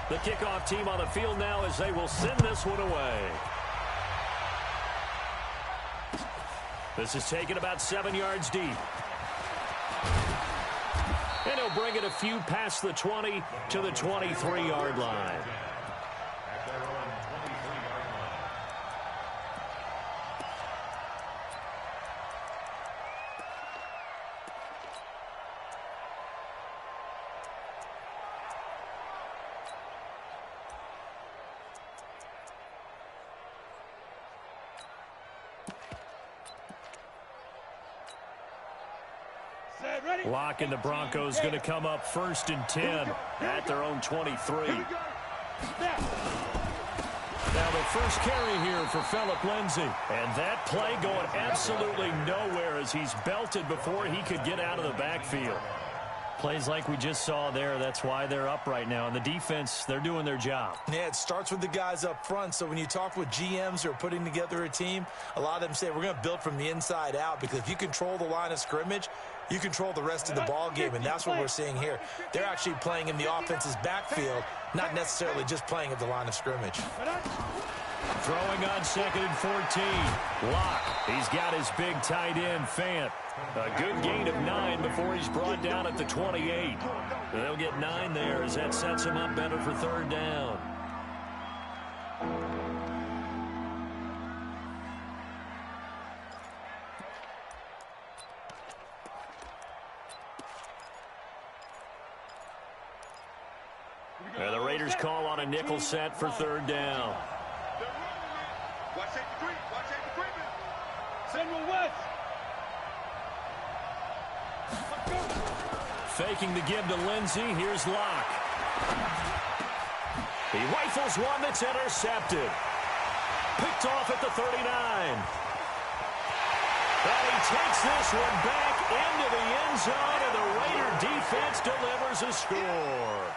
The kickoff team on the field now as they will send this one away. This is taken about 7 yards deep. And he'll bring it a few past the 20 to the 23-yard line. Lock and the Broncos going to come up 1st and 10 at their own 23. Now the first carry here for Phillip Lindsay. And that play going absolutely nowhere as he's belted before he could get out of the backfield. Plays like we just saw there, that's why they're up right now. And the defense, they're doing their job. Yeah, it starts with the guys up front. So when you talk with GMs who are putting together a team, a lot of them say we're going to build from the inside out, because if you control the line of scrimmage, you control the rest of the ball game, and that's what we're seeing here. They're actually playing in the offense's backfield, not necessarily just playing at the line of scrimmage. Throwing on 2nd and 14. Lock. He's got his big tight end, Fant. A good gain of 9 before he's brought down at the 28. They'll get 9 there as that sets him up better for 3rd down. And the Raiders call on a nickel set for 3rd down. Watch safety creep. Watch safety creeping. Central West. Faking the give to Lindsay. Here's Locke. He rifles one that's intercepted. Picked off at the 39. And he takes this one back into the end zone, and the Raider defense delivers a score.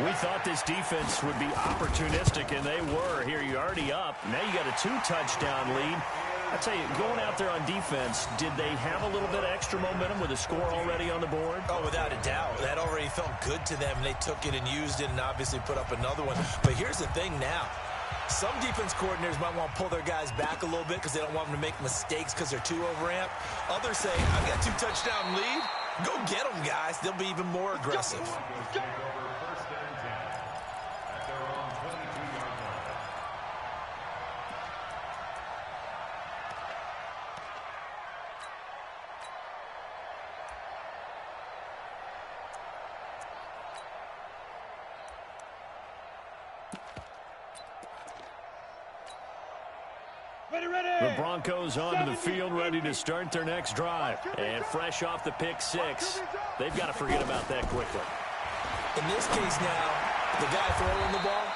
We thought this defense would be opportunistic, and they were. Here, you're already up. Now you got a 2-touchdown lead. I tell you, going out there on defense, did they have a little bit of extra momentum with a score already on the board? Oh, without a doubt. That already felt good to them. They took it and used it and obviously put up another one. But here's the thing now. Some defense coordinators might want to pull their guys back a little bit because they don't want them to make mistakes because they're too overamped. Others say, I've got 2-touchdown lead. Go get them, guys. They'll be even more aggressive. The Broncos onto the field, ready to start their next drive. And fresh off the pick 6, they've got to forget about that quickly. In this case now, the guy throwing the ball,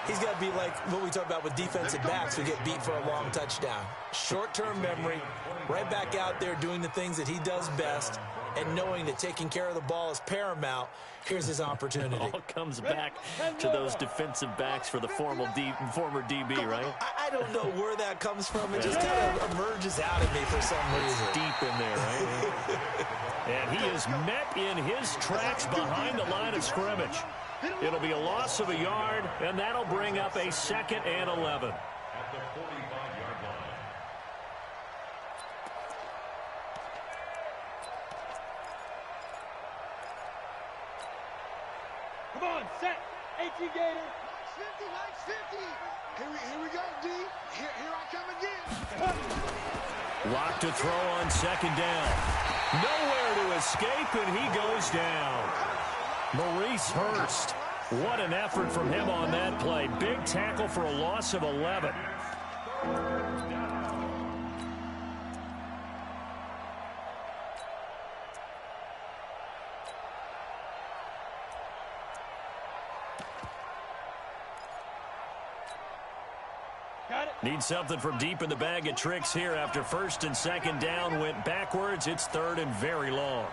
he's got to be like what we talk about with defensive backs who get beat for a long touchdown. Short-term memory, right back out there doing the things that he does best, and knowing that taking care of the ball is paramount. Here's his opportunity. It all comes back to those defensive backs for the former DB, right? I don't know where that comes from. It just kind of emerges out of me for some reason. It's deep in there, right? And he is met in his tracks behind the line of scrimmage. It'll be a loss of a yard, and that'll bring up a 2nd and 11. At the 45-yard line. Come on, set. AT Gator. Likes 50. Here we go, D. Here I come again. Lock to throw on 2nd down. Nowhere to escape, and he goes down. Maurice Hurst. What an effort from him on that play. Big tackle for a loss of 11. Need something from deep in the bag of tricks here after 1st and 2nd down went backwards. It's 3rd and very long.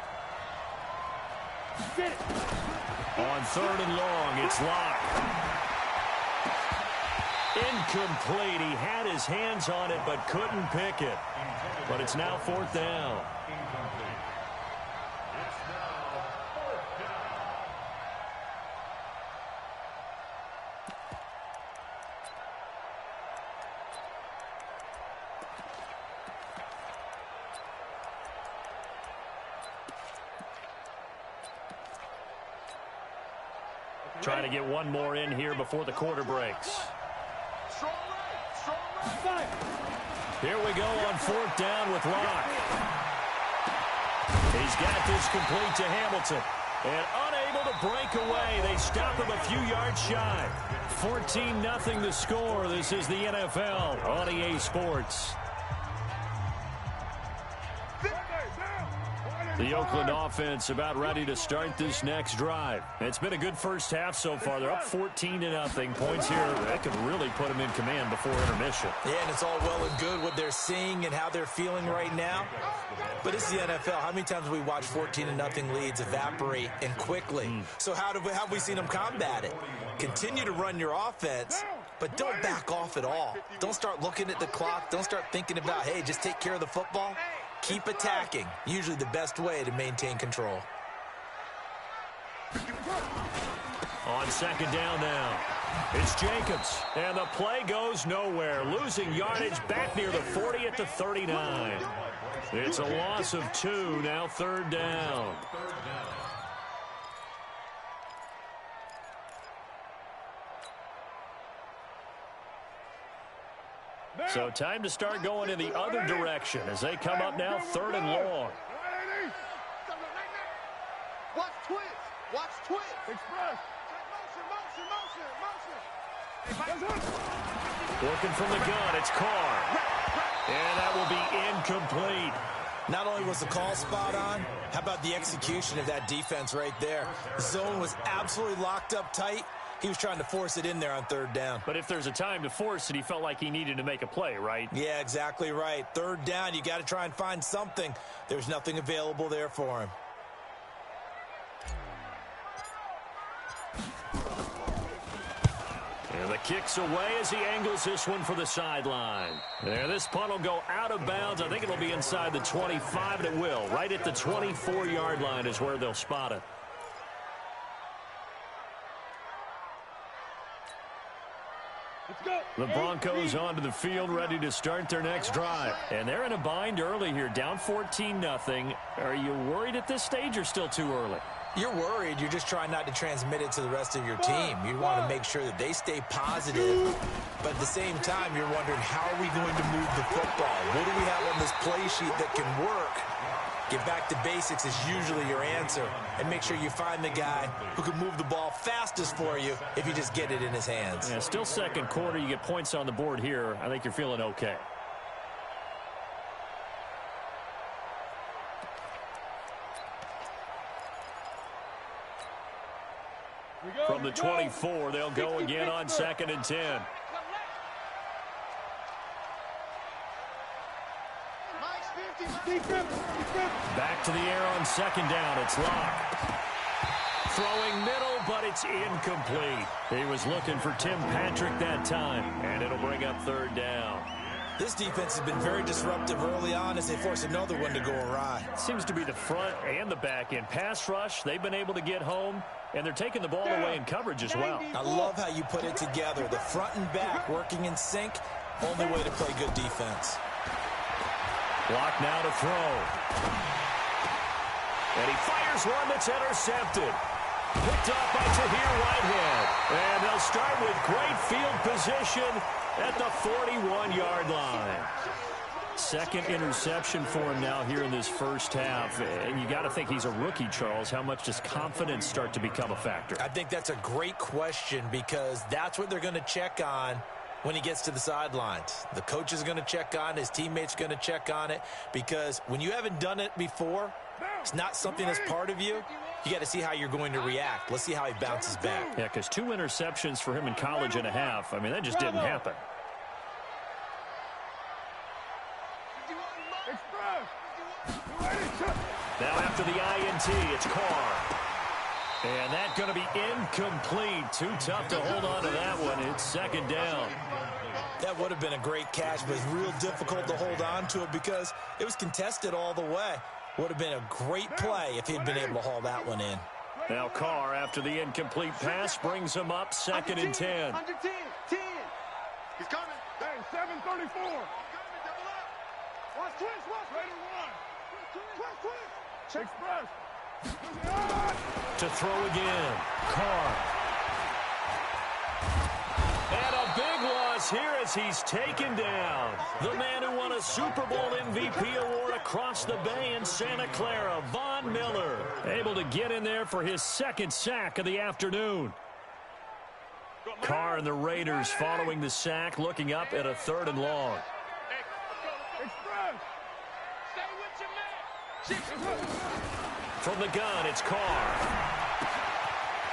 On 3rd and long, it's Locke. Incomplete. He had his hands on it but couldn't pick it. But it's now 4th down. It's now 4th down. 4 Trying to get one more in here before the quarter breaks. Strong right. Strong right. Here we go on 4th down with Locke. He's got this complete to Hamilton. And unable to break away. They stop him a few yards shy. 14-0 the score. This is the NFL on EA Sports. The Oakland offense about ready to start this next drive. It's been a good first half so far. They're up 14-0. Points here that could really put them in command before intermission. Yeah, and it's all well and good what they're seeing and how they're feeling right now. But it's the NFL. How many times have we watched 14-0 leads evaporate and quickly? So how have we seen them combat it? Continue to run your offense, but don't back off at all. Don't start looking at the clock. Don't start thinking about, hey, just take care of the football. Keep attacking. Usually the best way to maintain control. On 2nd down now, it's Jacobs. And the play goes nowhere. Losing yardage back near the 40 at the 39. It's a loss of 2, now 3rd down. So time to start going in the other direction as they come up now 3rd and long. Watch twist. Watch twist. Express. Motion. Working from the gun, it's Carr. And that will be incomplete. Not only was the call spot on, how about the execution of that defense right there? The zone was absolutely locked up tight. He was trying to force it in there on 3rd down. But if there's a time to force it, he felt like he needed to make a play, right? Yeah, exactly right. 3rd down, you got to try and find something. There's nothing available there for him. And the kick's away as he angles this one for the sideline. There, this punt will go out of bounds. I think it'll be inside the 25, and it will. Right at the 24-yard line is where they'll spot it. The Broncos onto the field, ready to start their next drive. And they're in a bind early here, down 14-0. Are you worried at this stage or still too early? You're worried. You're just trying not to transmit it to the rest of your team. You want to make sure that they stay positive. But at the same time, you're wondering, how are we going to move the football? What do we have on this play sheet that can work? Get back to basics is usually your answer. And make sure you find the guy who can move the ball fastest for you if you just get it in his hands. Yeah, still 2nd quarter. You get points on the board here. I think you're feeling okay. From the 24, they'll go again on 2nd and 10. Back to the air on 2nd down. It's Locke. Throwing middle, but it's incomplete. He was looking for Tim Patrick that time, and it'll bring up 3rd down. This defense has been very disruptive early on as they force another one to go awry. Seems to be the front and the back end. Pass rush, they've been able to get home, and they're taking the ball away in coverage as well. I love how you put it together. The front and back working in sync. Only way to play good defense. Block now to throw. And he fires one that's intercepted. Picked up by Tahir Whitehead. And they'll start with great field position at the 41-yard line. 2nd interception for him now here in this first half. And you got to think he's a rookie, Charles. How much does confidence start to become a factor? I think that's a great question because that's what they're going to check on when he gets to the sidelines. The coach is going to check on, his teammates going to check on it, because when you haven't done it before, it's not something that's part of you. You got to see how you're going to react. Let's see how he bounces back. Yeah, because 2 interceptions for him in college and a half. I mean, that just didn't happen. Now after the INT, it's Carr. And that's going to be incomplete. Too tough to hold on to that one. It's 2nd down. That would have been a great catch, but it's real difficult to hold on to it because it was contested all the way. Would have been a great play if he'd been able to haul that one in. Now Carr, after the incomplete pass, brings him up 2nd and 10. Under 10. He's coming. Hey, 7:34. Watch twist. Ready, one. Twist. Express. To throw again. Carr. here as he's taken down. The man who won a Super Bowl MVP award across the bay in Santa Clara, Von Miller, able to get in there for his second sack of the afternoon. Carr and the Raiders following the sack, looking up at a 3rd and long. From the gun, it's Carr.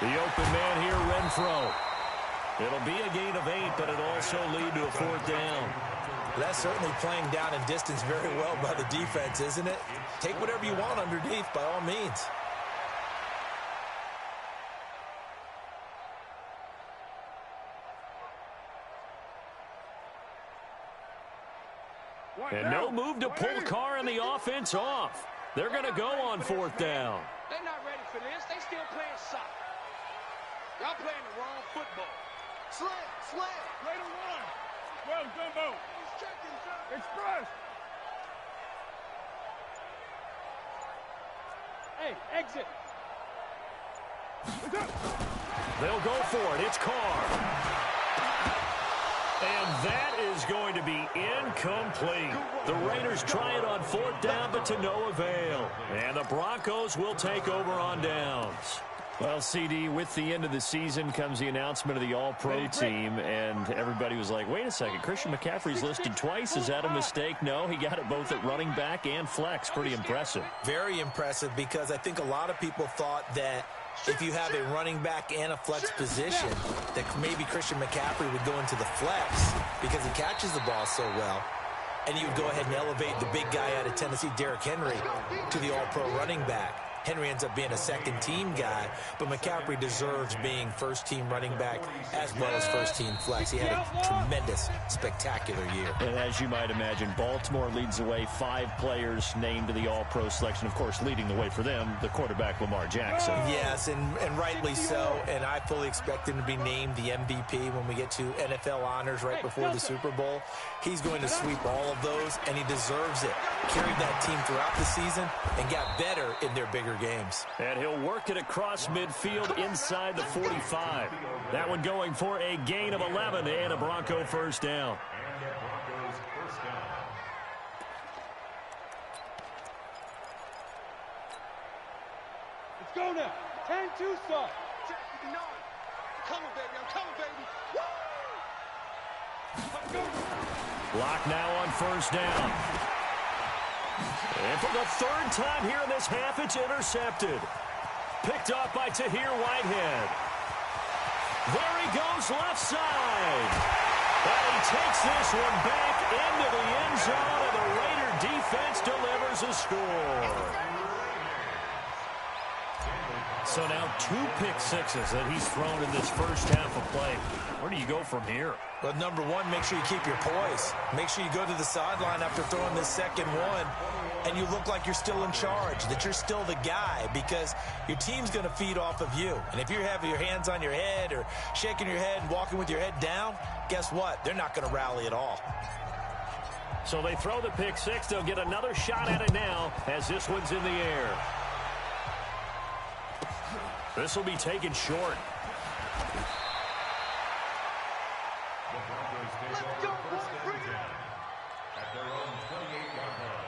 The open man here, Renfro. It'll be a gain of 8, but it'll also lead to a 4th down. That's certainly playing down in distance very well by the defense, isn't it? Take whatever you want underneath, by all means. And no move to pull Carr and the offense off. They're going to go on 4th down. They're not ready for this. They still playing soccer. Y'all playing the wrong football. Slam. Raider 1. Well, Jumbo. He's checking, sir. Express. Hey, exit. They'll go for it. It's Carr. And that is going to be incomplete. The Raiders try it on 4th down, but to no avail. And the Broncos will take over on downs. Well, CD, with the end of the season comes the announcement of the All-Pro team, and everybody was like, wait a second, Christian McCaffrey's listed twice. Is that a mistake? No, he got it both at running back and flex. Pretty impressive. Very impressive, because I think a lot of people thought that if you have a running back and a flex position, that maybe Christian McCaffrey would go into the flex because he catches the ball so well. And you would go ahead and elevate the big guy out of Tennessee, Derrick Henry, to the All-Pro running back. Henry ends up being a second-team guy, but McCaffrey deserves being first-team running back as well as first-team flex. He had a tremendous, spectacular year. And as you might imagine, Baltimore leads the way. 5 players named to the All-Pro selection. Of course, leading the way for them, the quarterback Lamar Jackson. Yes, and rightly so. And I fully expect him to be named the MVP when we get to NFL honors right before the Super Bowl. He's going to sweep all of those, and he deserves it. Carried that team throughout the season and got better in their bigger games. And he'll work it across midfield inside the 45. That one going for a gain of 11 and a Bronco 1st down. Let's go now. 10-2 start. I'm coming, baby. I'm coming, baby. Woo! Block now on 1st down. And for the 3rd time here in this half, it's intercepted. Picked off by Tahir Whitehead. There he goes left side. And he takes this one back into the end zone, and the Raider defense delivers a score. So now 2 pick sixes that he's thrown in this first half of play. Where do you go from here? Well, number one, make sure you keep your poise. Make sure you go to the sideline after throwing this second one, and you look like you're still in charge, that you're still the guy, because your team's going to feed off of you. And if you're having your hands on your head or shaking your head and walking with your head down, guess what? They're not going to rally at all. So they throw the pick six. They'll get another shot at it now as this one's in the air. This will be taken short. Let's go, boys. Bring it on. At their own 28-yard line.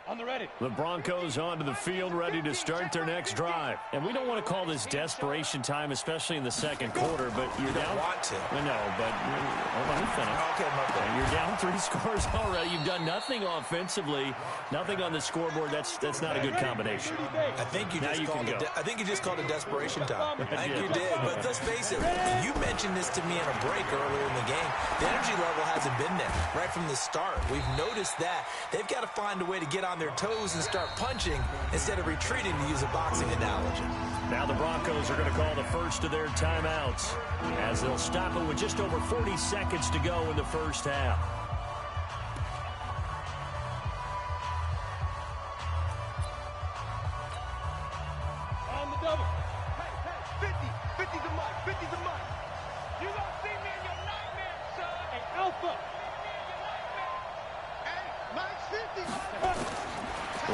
On the ready. The Broncos onto the field, ready to start their next drive. And we don't want to call this desperation time, especially in the second quarter, but you're down. Don't want to. I know, but hold on, let me finish. Okay, my bad. You're down 3 scores already. You've done nothing offensively, nothing on the scoreboard. That's not a good combination. I think you Now just you called can it. go. I think you just called it desperation time. I think did. you did. But let's face it. You mentioned this to me in a break earlier in the game. The energy level hasn't been there right from the start. We've noticed that they've got to find a way to get on their toes and start punching instead of retreating, to use a boxing analogy. Now the Broncos are going to call the first of their timeouts as they'll stop it with just over 40 seconds to go in the first half. On the double. Hey, 50. 50's a mic. 50's a mic. You gonna see me in your nightmare, son. Hey, Alpha.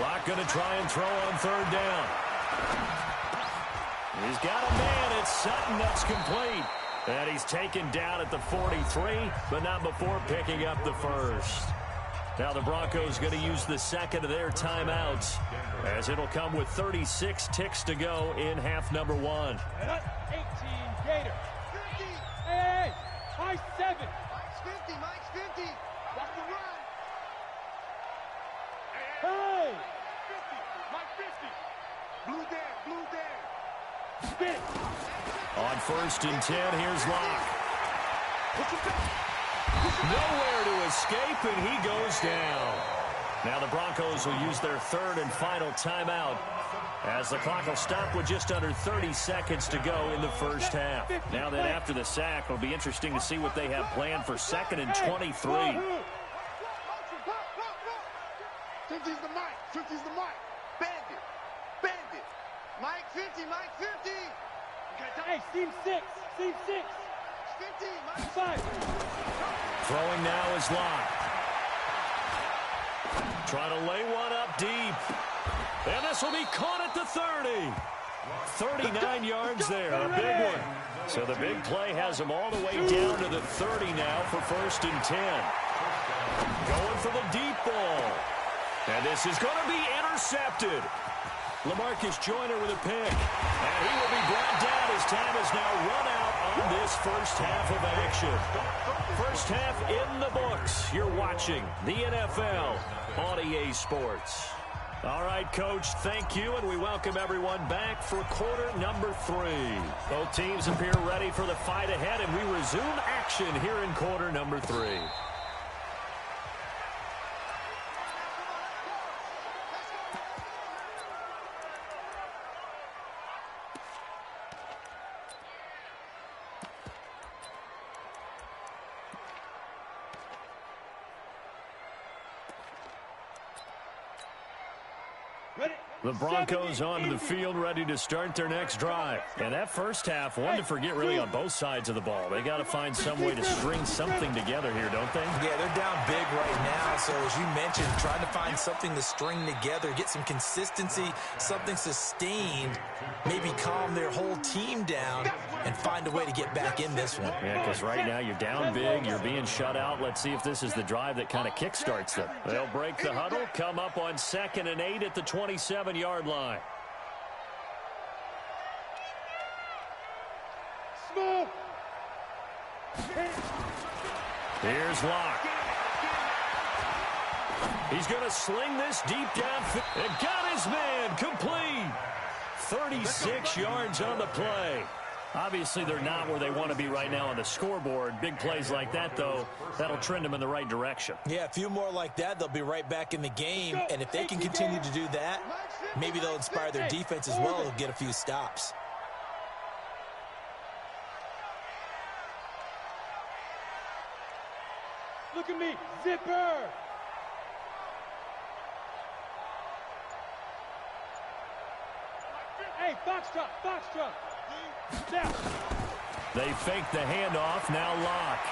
Locke going to try and throw on third down. He's got a man. It's Sutton. That's complete. And he's taken down at the 43, but not before picking up the first. Now the Broncos going to use the second of their timeouts, as it'll come with 36 ticks to go in half number one. 18 Gator. 50. Hey, Mike's 7. Mike's 50. Mike's 50. That's the run. Hey. 50. Mike 50. Blue down. Blue down. Spin it. On first and 10, here's Locke. Nowhere to escape, and he goes down. Now the Broncos will use their third and final timeout, as the clock will stop with just under 30 seconds to go in the first half. Now then, after the sack, it'll be interesting to see what they have planned for second and 23. 50's the Mike. 50's the Mike. Bandit. Bandit. Mike 50. Mike 50. Hey, Steve 6. Steve 6. 50. Mike 5. Throwing now is Locke. Trying to lay one up deep. And this will be caught at the 30. 39 yards there, a big one. So the big play has him all the way down to the 30 now for first and 10. Going for the deep ball. And this is going to be intercepted. LaMarcus Joyner with a pick. And he will be brought down as time has now run out on this first half of action. First half in the books. You're watching the NFL on EA Sports. All right, Coach, thank you, and we welcome everyone back for quarter number 3. Both teams appear ready for the fight ahead, and we resume action here in quarter number 3. The Broncos onto the field, ready to start their next drive. And that first half, one to forget really on both sides of the ball. They got to find some way to string something together here, don't they? Yeah, they're down big right now. So as you mentioned, trying to find something to string together, get some consistency, something sustained, maybe calm their whole team down and find a way to get back in this one. Yeah, because right now you're down big, you're being shut out. Let's see if this is the drive that kind of kickstarts them. They'll break the huddle, come up on 2nd and 8 at the 27-yard line. Small. Here's Locke. He's going to sling this deep down. And got his man complete. 36 yards on the play. Obviously, they're not where they want to be right now on the scoreboard. Big plays like that, though, that'll trend them in the right direction. Yeah, a few more like that, they'll be right back in the game. And if they can continue to do that, maybe they'll inspire their defense as well. They'll get a few stops. Look at me. Zipper. Hey, box drop. Box drop. Down. They fake the handoff. Now Locke.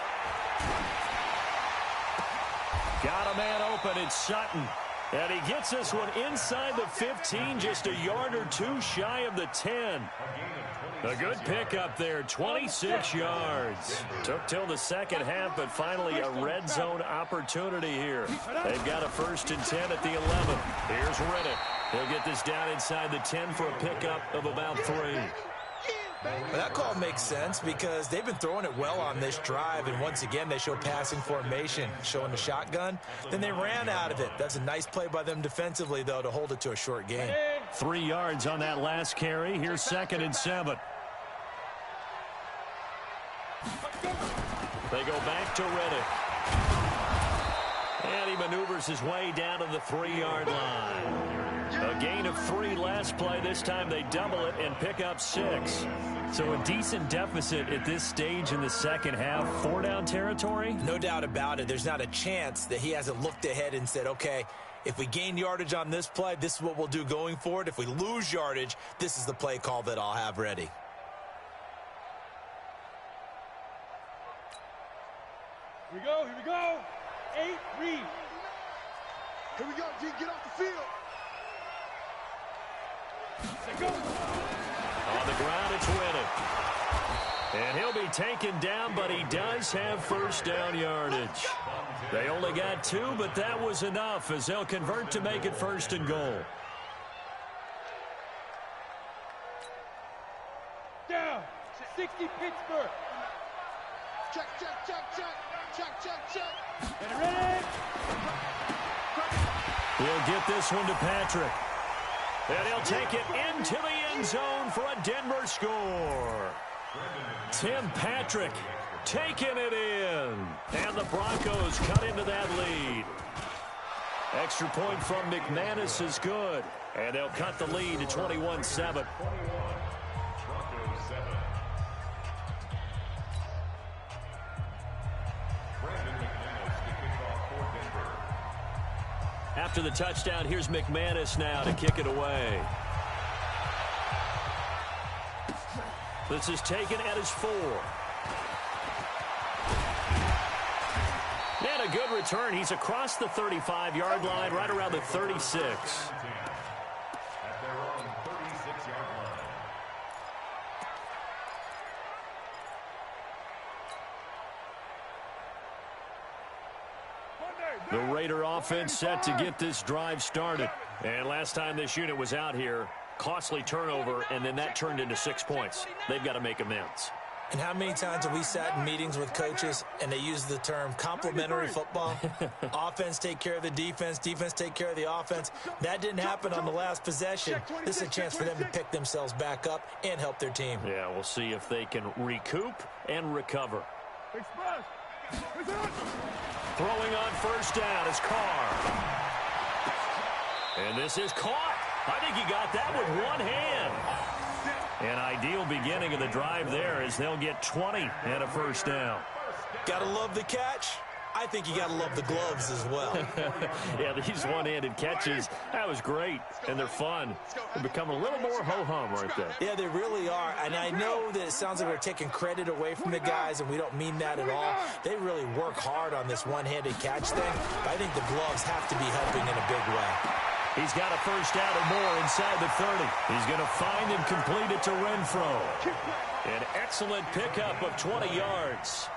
Got a man open. It's Sutton. And he gets this one inside the 15, just a yard or two shy of the 10. A good pickup there, 26 yards. Took till the second half, but finally a red zone opportunity here. They've got a 1st and 10 at the 11. Here's Riddick. He'll get this down inside the 10 for a pickup of about 3. Well, that call makes sense because they've been throwing it well on this drive, and once again they show passing formation, showing the shotgun. Then they ran out of it. That's a nice play by them defensively, though, to hold it to a short gain. 3 yards on that last carry. Here's 2nd and 7. They go back to Riddick. And he maneuvers his way down to the 3-yard line. A gain of 3 last play. This time they double it and pick up 6. So a decent deficit at this stage in the second half. 4-down territory? No doubt about it. There's not a chance that he hasn't looked ahead and said, okay, if we gain yardage on this play, this is what we'll do going forward. If we lose yardage, this is the play call that I'll have ready. Here we go. Here we go. 8, read. Here we go, G. Get off the field. On the ground, it's winning. And he'll be taken down, but he does have first down yardage. They only got 2, but that was enough as they'll convert to make it 1st and goal. Down. 60 Pittsburgh. Check, check, check, check. Check, check, check. And ready. He'll get this one to Patrick. And he'll take it into the end zone for a Denver score. Tim Patrick taking it in. And the Broncos cut into that lead. Extra point from McManus is good. And they'll cut the lead to 21-7. After the touchdown, here's McManus now to kick it away. This is taken at his 4. And a good return. He's across the 35-yard line, right around the 36. At their own 36-yard line. The Raider offense set to get this drive started. And last time this unit was out here, costly turnover, and then that turned into 6 points. They've got to make amends. And how many times have we sat in meetings with coaches and they use the term complementary football? Offense take care of the defense, defense take care of the offense. That didn't happen on the last possession. This is a chance for them to pick themselves back up and help their team. Yeah, we'll see if they can recoup and recover. Throwing on first down is Carr. And this is caught. I think he got that with one hand. An ideal beginning of the drive there as they'll get 20 and a first down. Gotta love the catch. I think you gotta love the gloves as well. Yeah, these one-handed catches, that was great. And they're fun. They're becoming a little more ho-hum, aren't they? Yeah, they really are. And I know that it sounds like we're taking credit away from the guys, and we don't mean that at all. They really work hard on this one-handed catch thing. But I think the gloves have to be helping in a big way. He's got a first down or more inside the 30. He's going to find and complete it to Renfro. An excellent pickup of 20 yards.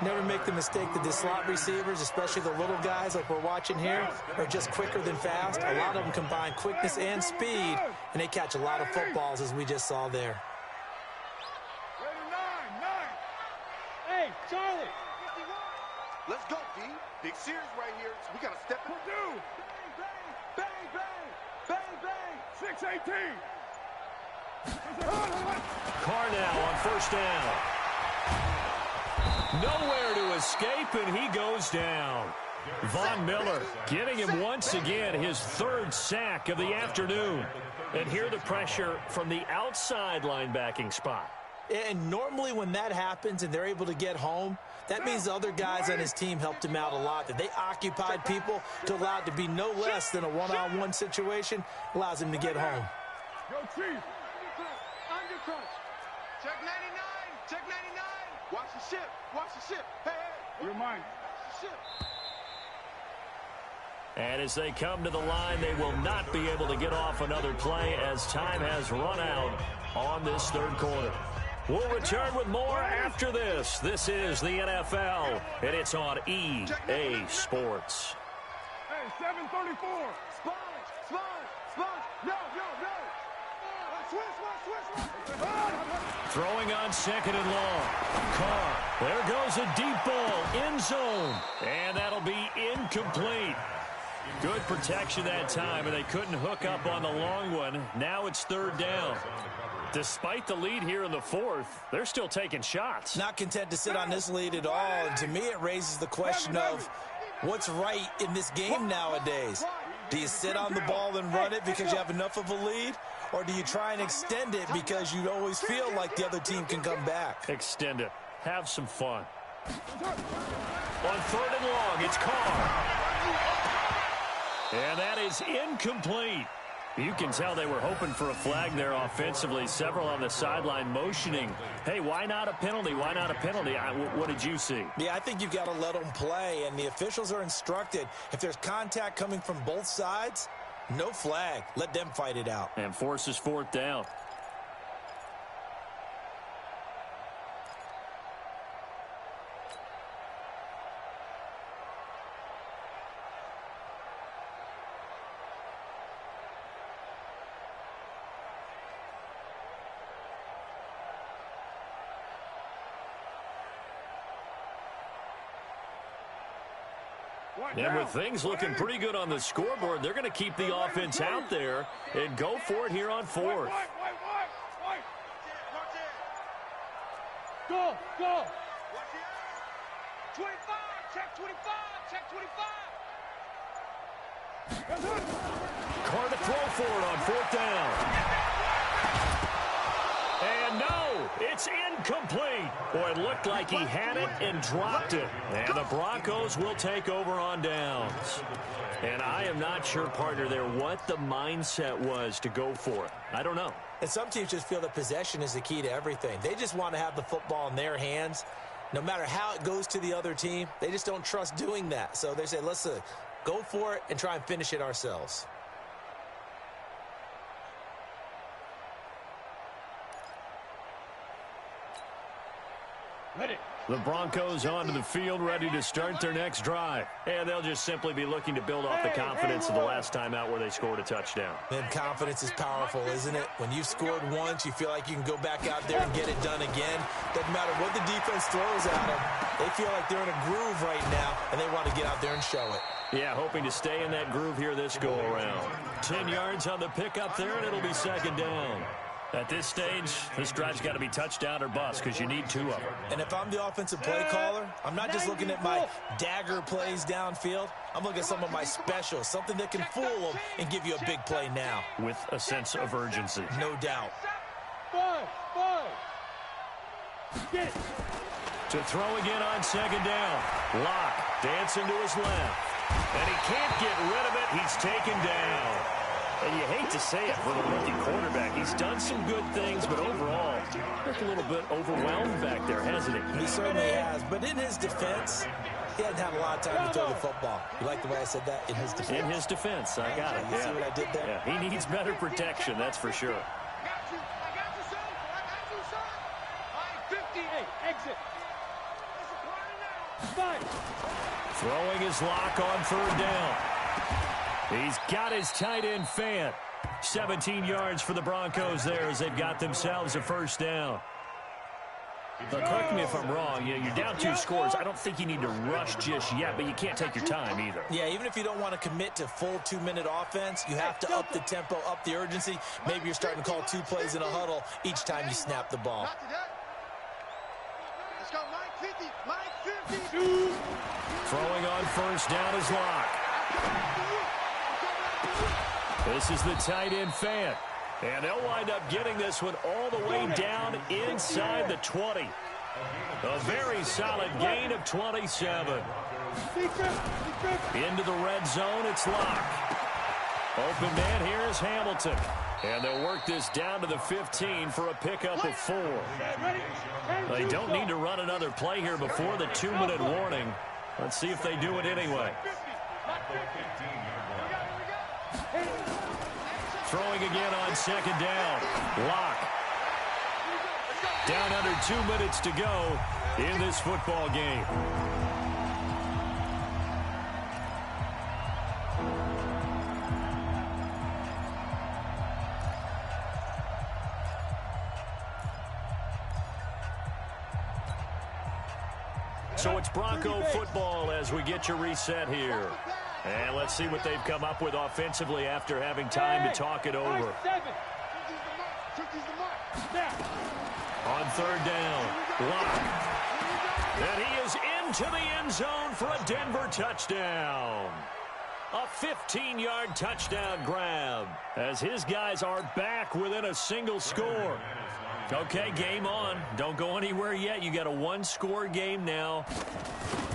Never make the mistake that the slot receivers, especially the little guys like we're watching here, are just quicker than fast. A lot of them combine quickness and speed, and they catch a lot of footballs, as we just saw there. Hey, Charlie. Let's go, D. Big series right here. So we got to step it. Bang, bang, bang, bang, 6-18. Carr now on first down. Nowhere to escape, and he goes down. Von Miller getting him once again his 3rd sack of the afternoon. And here the pressure from the outside linebacking spot. And normally when that happens and they're able to get home, that means the other guys on his team helped him out a lot. That they occupied people to allow it to be no less than a one-on-one situation, allows him to get home. Yo, Chief. Undercrunch. Check 99. Check 99. Watch the ship. Watch the ship. Hey, hey. You're mine. Watch the ship. And as they come to the line, they will not be able to get off another play as time has run out on this 3rd quarter. We'll return with more after this. This is the NFL, and it's on EA Sports. Hey, 734. Sponge. No. Switch. Throwing on 2nd and long. Carr. There goes a deep ball. End zone. And that'll be incomplete. Good protection that time, and they couldn't hook up on the long one. Now it's 3rd down. Despite the lead here in the 4th, they're still taking shots. Not content to sit on this lead at all. And to me, it raises the question of what's right in this game nowadays. Do you sit on the ball and run it because you have enough of a lead? Or do you try and extend it because you always feel like the other team can come back? Extend it. Have some fun. On 3rd and long, it's Carr. And that is incomplete. You can tell they were hoping for a flag there offensively. Several on the sideline motioning, hey, why not a penalty? Why not a penalty? What did you see? Yeah, I think you've got to let them play, and the officials are instructed. If there's contact coming from both sides, no flag. Let them fight it out. And forces fourth down. And with things looking pretty good on the scoreboard, they're going to keep the offense out there and go for it here on fourth. Go, go. 25, check 25, check 25. Carr to throw for it on fourth down. And no, it's incomplete. Boy, it looked like he had it and dropped it. And the Broncos will take over on downs. And I am not sure, partner, there what the mindset was to go for it. I don't know. And some teams just feel that possession is the key to everything. They just want to have the football in their hands. No matter how it goes to the other team, they just don't trust doing that. So they say, let's go for it and try and finish it ourselves. The Broncos onto the field, ready to start their next drive. And they'll just simply be looking to build off the confidence of the last time out where they scored a touchdown. And confidence is powerful, isn't it? When you've scored once, you feel like you can go back out there and get it done again. Doesn't matter what the defense throws at them. They feel like they're in a groove right now, and they want to get out there and show it. Yeah, hoping to stay in that groove here this go-around. 10 yards on the pickup there, and it'll be second down. At this stage, this drive's got to be touchdown or bust because you need two of them. And if I'm the offensive play caller, I'm not just looking at my dagger plays downfield. I'm looking at some of my specials, something that can fool them and give you a big play now. With a sense of urgency. No doubt. Get it. To throw again on second down. Locke dancing to his left. And he can't get rid of it. He's taken down. And you hate to say it for the rookie quarterback. He's done some good things, but overall, looked a little bit overwhelmed back there, hasn't he? He certainly has. But in his defense, he hasn't had a lot of time to throw the football. You like the way I said that? In his defense. In his defense. I got it. You see what I did there? Yeah, he needs better protection, that's for sure. I got you, son. I got you, son. All right, 58, exit. It's a party now. Throwing his lock on third down. He's got his tight end Fant. 17 yards for the Broncos there as they've got themselves a first down. But correct me if I'm wrong. You're down 2 scores. I don't think you need to rush just yet, but you can't take your time either. Yeah, even if you don't want to commit to full 2-minute offense, you have to up the tempo, up the urgency. Maybe you're starting to call 2 plays in a huddle each time you snap the ball. Let's go, Mike 50, Mike 50. Throwing on first down is Locke. This is the tight end Fant. And they'll wind up getting this one all the way down inside the 20. A very solid gain of 27. Into the red zone, it's Locke. Open man here is Hamilton. And they'll work this down to the 15 for a pickup of 4. They don't need to run another play here before the 2-minute warning. Let's see if they do it anyway. Throwing again on second down. Locke. Down under 2 minutes to go in this football game. So it's Bronco football as we get your reset here. And let's see what they've come up with offensively after having time to talk it over. On third down, Locke. And he is into the end zone for a Denver touchdown. A 15-yard touchdown grab as his guys are back within a single score. Okay, game on. Don't go anywhere yet. You got a 1-score game now.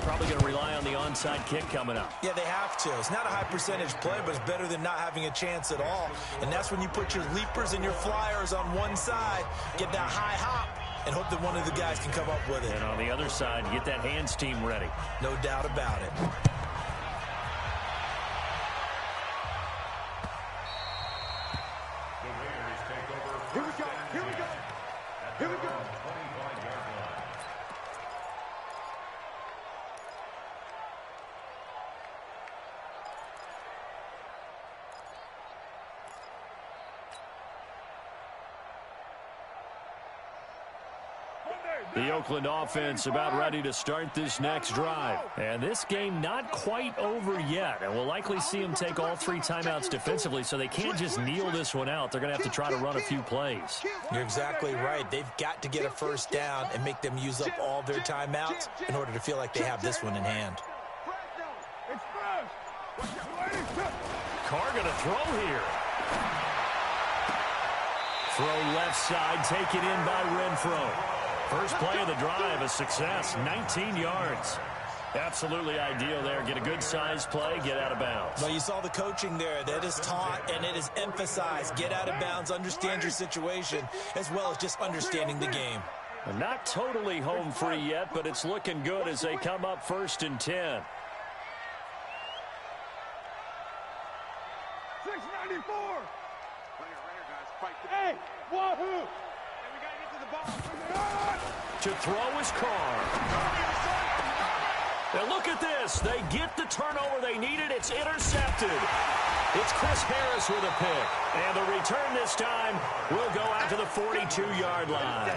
Probably going to rely on the onside kick coming up. Yeah, they have to. It's not a high percentage play, but it's better than not having a chance at all. And that's when you put your leapers and your flyers on one side, get that high hop, and hope that one of the guys can come up with it. And on the other side, get that hands team ready. No doubt about it. Here we go. Here we go. Here we go. 25-yard line. The Oakland offense about ready to start this next drive. And this game not quite over yet. And we'll likely see them take all 3 timeouts defensively, so they can't just kneel this one out. They're going to have to try to run a few plays. You're exactly right. They've got to get a first down and make them use up all their timeouts in order to feel like they have this one in hand. Carr going to throw here. Throw left side, taken in by Renfro. First play of the drive, a success, 19 yards. Absolutely ideal there. Get a good-sized play, get out of bounds. Well, you saw the coaching there. That is taught and it is emphasized. Get out of bounds, understand your situation, as well as just understanding the game. Not totally home free yet, but it's looking good as they come up 1st and 10. 694. Hey, wahoo! To throw is Carr. Now look at this. They get the turnover they needed. It's intercepted. It's Chris Harris with a pick. And the return this time will go out to the 42-yard line.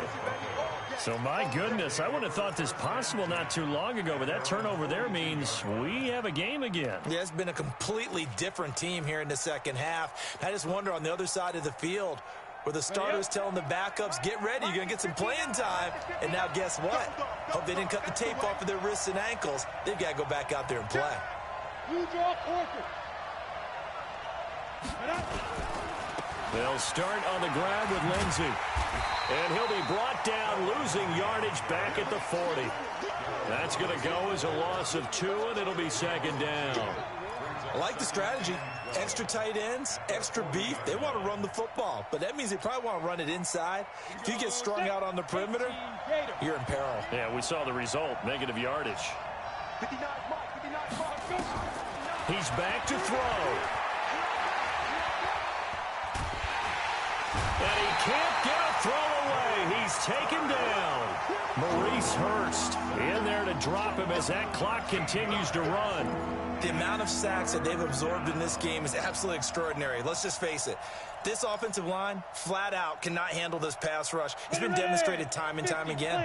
So, my goodness, I wouldn't have thought this possible not too long ago, but that turnover there means we have a game again. Yeah, it's been a completely different team here in the second half. I just wonder on the other side of the field, where the starters telling the backups, get ready, you're going to get some playing time. And now guess what? Hope they didn't cut the tape off of their wrists and ankles. They've got to go back out there and play. You draw Corker. They'll start on the ground with Lindsey. And he'll be brought down, losing yardage back at the 40. That's going to go as a loss of 2, and it'll be 2nd down. I like the strategy. Extra tight ends, extra beef. They want to run the football, but that means they probably want to run it inside. If you get strung out on the perimeter, you're in peril. Yeah, we saw the result, negative yardage. 59, He's back to throw. And he can't get a throw away. He's taken down. Maurice Hurst in there to drop him as that clock continues to run. The amount of sacks that they've absorbed in this game is absolutely extraordinary. Let's just face it. This offensive line, flat out, cannot handle this pass rush. It's been demonstrated time and time again.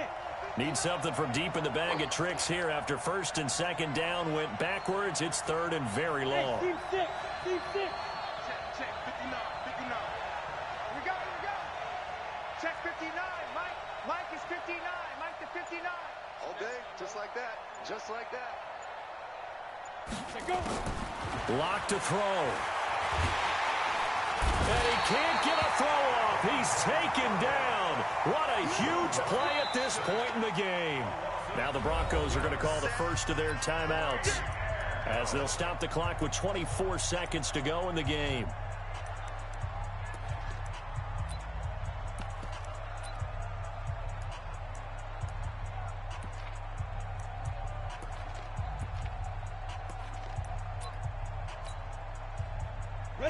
Need something from deep in the bag of tricks here after 1st and 2nd down went backwards. It's 3rd and very long. Team 6. Check, 59. We go. Check 59. Mike is 59. Mike to 59. All day, just like that. Lock to throw. And he can't get a throw off. He's taken down. What a huge play at this point in the game. Now the Broncos are going to call the first of their timeouts as they'll stop the clock with 24 seconds to go in the game.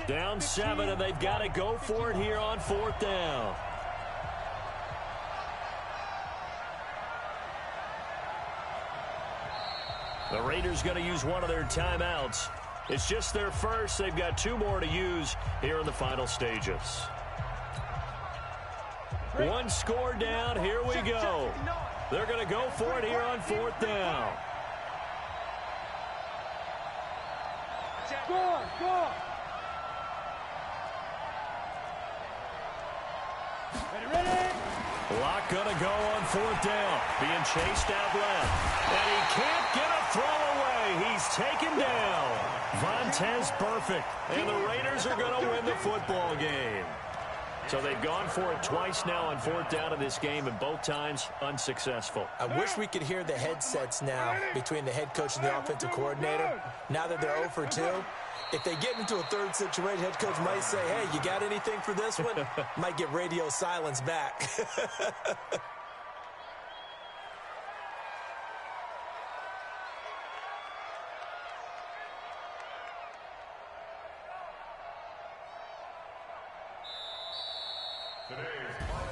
Down 7, and they've got to go for it here on 4th down. The Raiders going to use one of their timeouts. It's just their first. They've got 2 more to use here in the final stages. 1 score down. Here we go. They're going to go for it here on 4th down. Score. Ready? Lock gonna go on 4th down. Being chased out left. And he can't get a throw away. He's taken down. Vontaze perfect. And the Raiders are gonna win the football game. So they've gone for it twice now on fourth down in this game, and both times unsuccessful. I wish we could hear the headsets now between the head coach and the offensive coordinator. Now that they're 0 for 2, if they get into a third situation, head coach might say, hey, you got anything for this one? Might get radio silence back.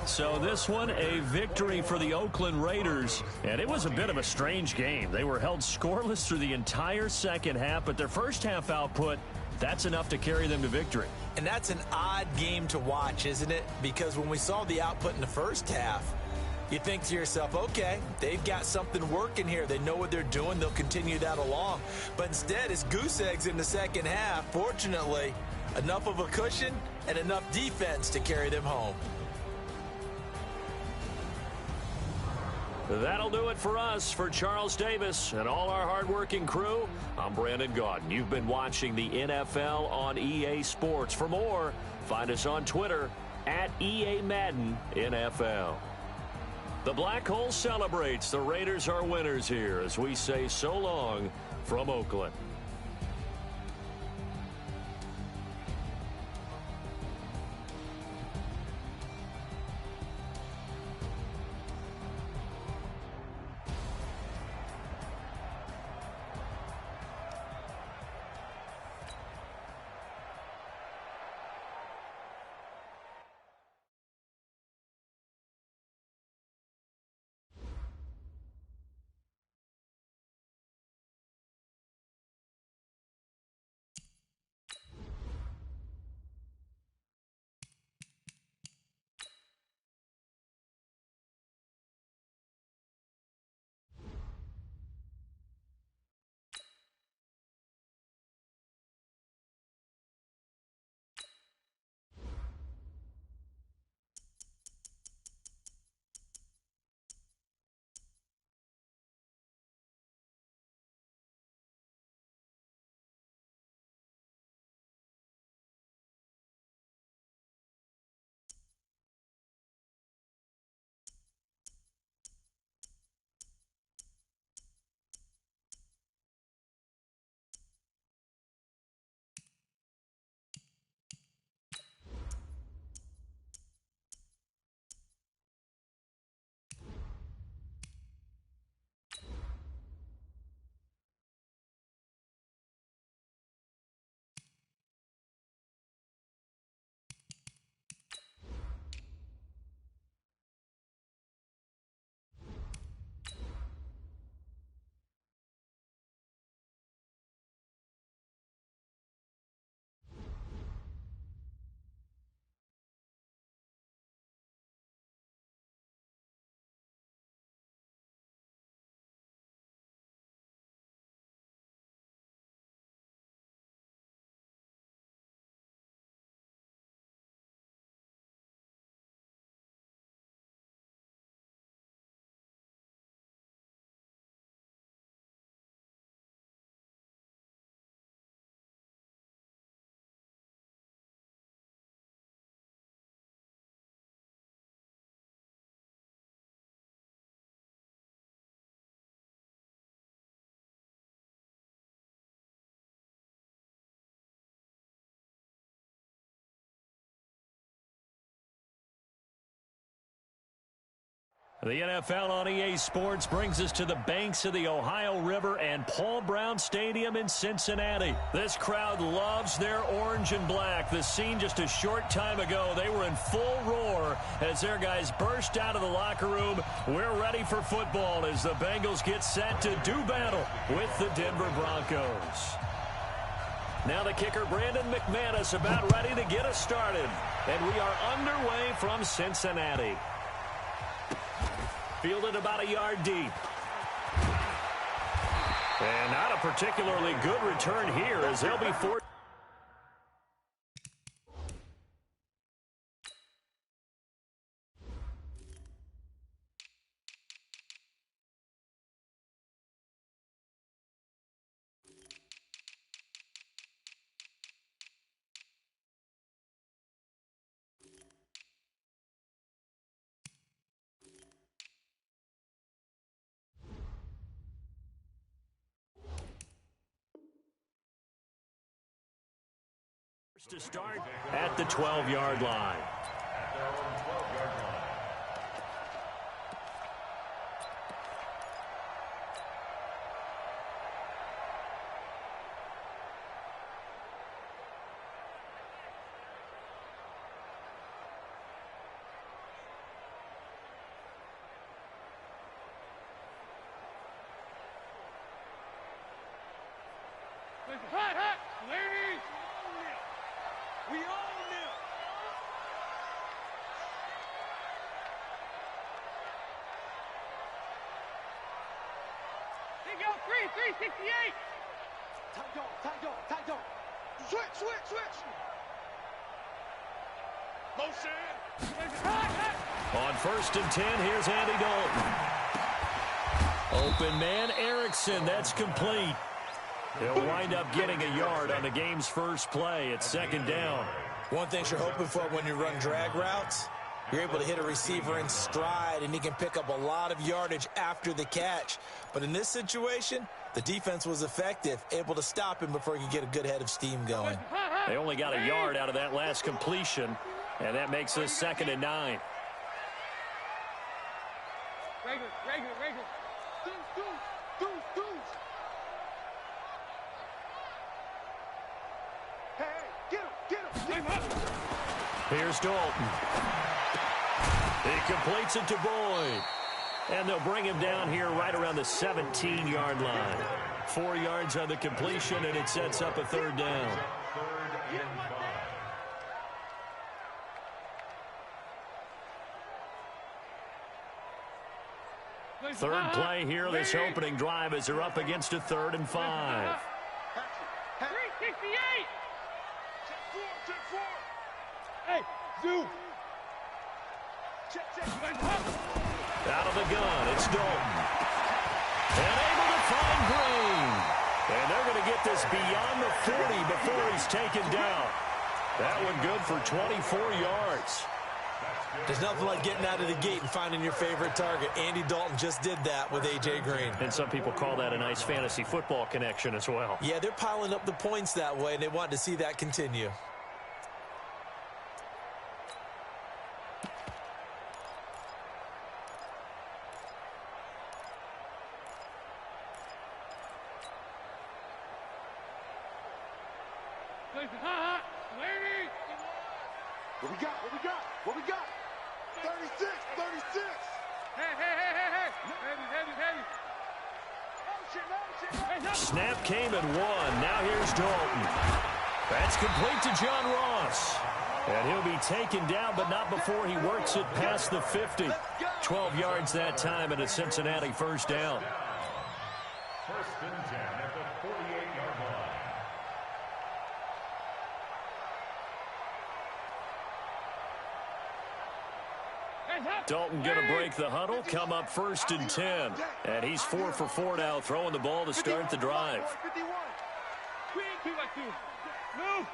So this one, a victory for the Oakland Raiders. And it was a bit of a strange game. They were held scoreless through the entire second half, but their first half output, that's enough to carry them to victory. And that's an odd game to watch, isn't it? Because when we saw the output in the first half, you think to yourself, okay, they've got something working here. They know what they're doing. They'll continue that along. But instead, it's goose eggs in the second half. Fortunately, enough of a cushion and enough defense to carry them home. That'll do it for us. For Charles Davis and all our hardworking crew, I'm Brandon Gaudin. You've been watching the NFL on EA Sports. For more, find us on Twitter at EA Madden NFL. The Black Hole celebrates. The Raiders are winners here as we say so long from Oakland. The NFL on EA Sports brings us to the banks of the Ohio River and Paul Brown Stadium in Cincinnati. This crowd loves their orange and black. The scene just a short time ago, they were in full roar as their guys burst out of the locker room. We're ready for football as the Bengals get set to do battle with the Denver Broncos. Now the kicker, Brandon McManus, about ready to get us started. And we are underway from Cincinnati. Fielded about a yard deep. And not a particularly good return here as they'll be forced. To start at the 12-yard line. At their own 12-yard line. Hot, hot, ladies! We own them! They go 368! Tight dog. Switch. Motion! Hot, hot! On 1st and 10, here's Andy Dalton. Open man, Erickson. That's complete. He'll wind up getting a yard on the game's first play. It's 2nd down. One thing you're hoping for when you run drag routes, you're able to hit a receiver in stride, and he can pick up a lot of yardage after the catch. But in this situation, the defense was effective, able to stop him before he could get a good head of steam going. They only got a yard out of that last completion, and that makes us 2nd and 9. Regular. Deuce. Hey, get him. Here's Dalton. He completes it to Boyd. And they'll bring him down here right around the 17-yard line. 4 yards on the completion, and it sets up a 3rd down. 3rd and 5. Third play here, this opening drive, as they're up against a 3rd and 5. 368! Check four. Hey, Zoo! Check. Out of the gun, it's Dalton. And able to find Green. And they're going to get this beyond the 40 before he's taken down. That one good for 24 yards. There's nothing like getting out of the gate and finding your favorite target. Andy Dalton just did that with A.J. Green. And some people call that a nice fantasy football connection as well. Yeah, they're piling up the points that way, and they want to see that continue. Hot, ladies! What we got? 36. Hey! Heavy! Snap came and won. Now here's Dalton. That's complete to John Ross. And he'll be taken down, but not before he works it past the 50. 12 yards that time, and a Cincinnati 1st down. 1st and 10 at the 48-yard line. Dalton going to break the huddle, come up 1st and 10. And he's 4 for 4 now, throwing the ball to start the drive. Move!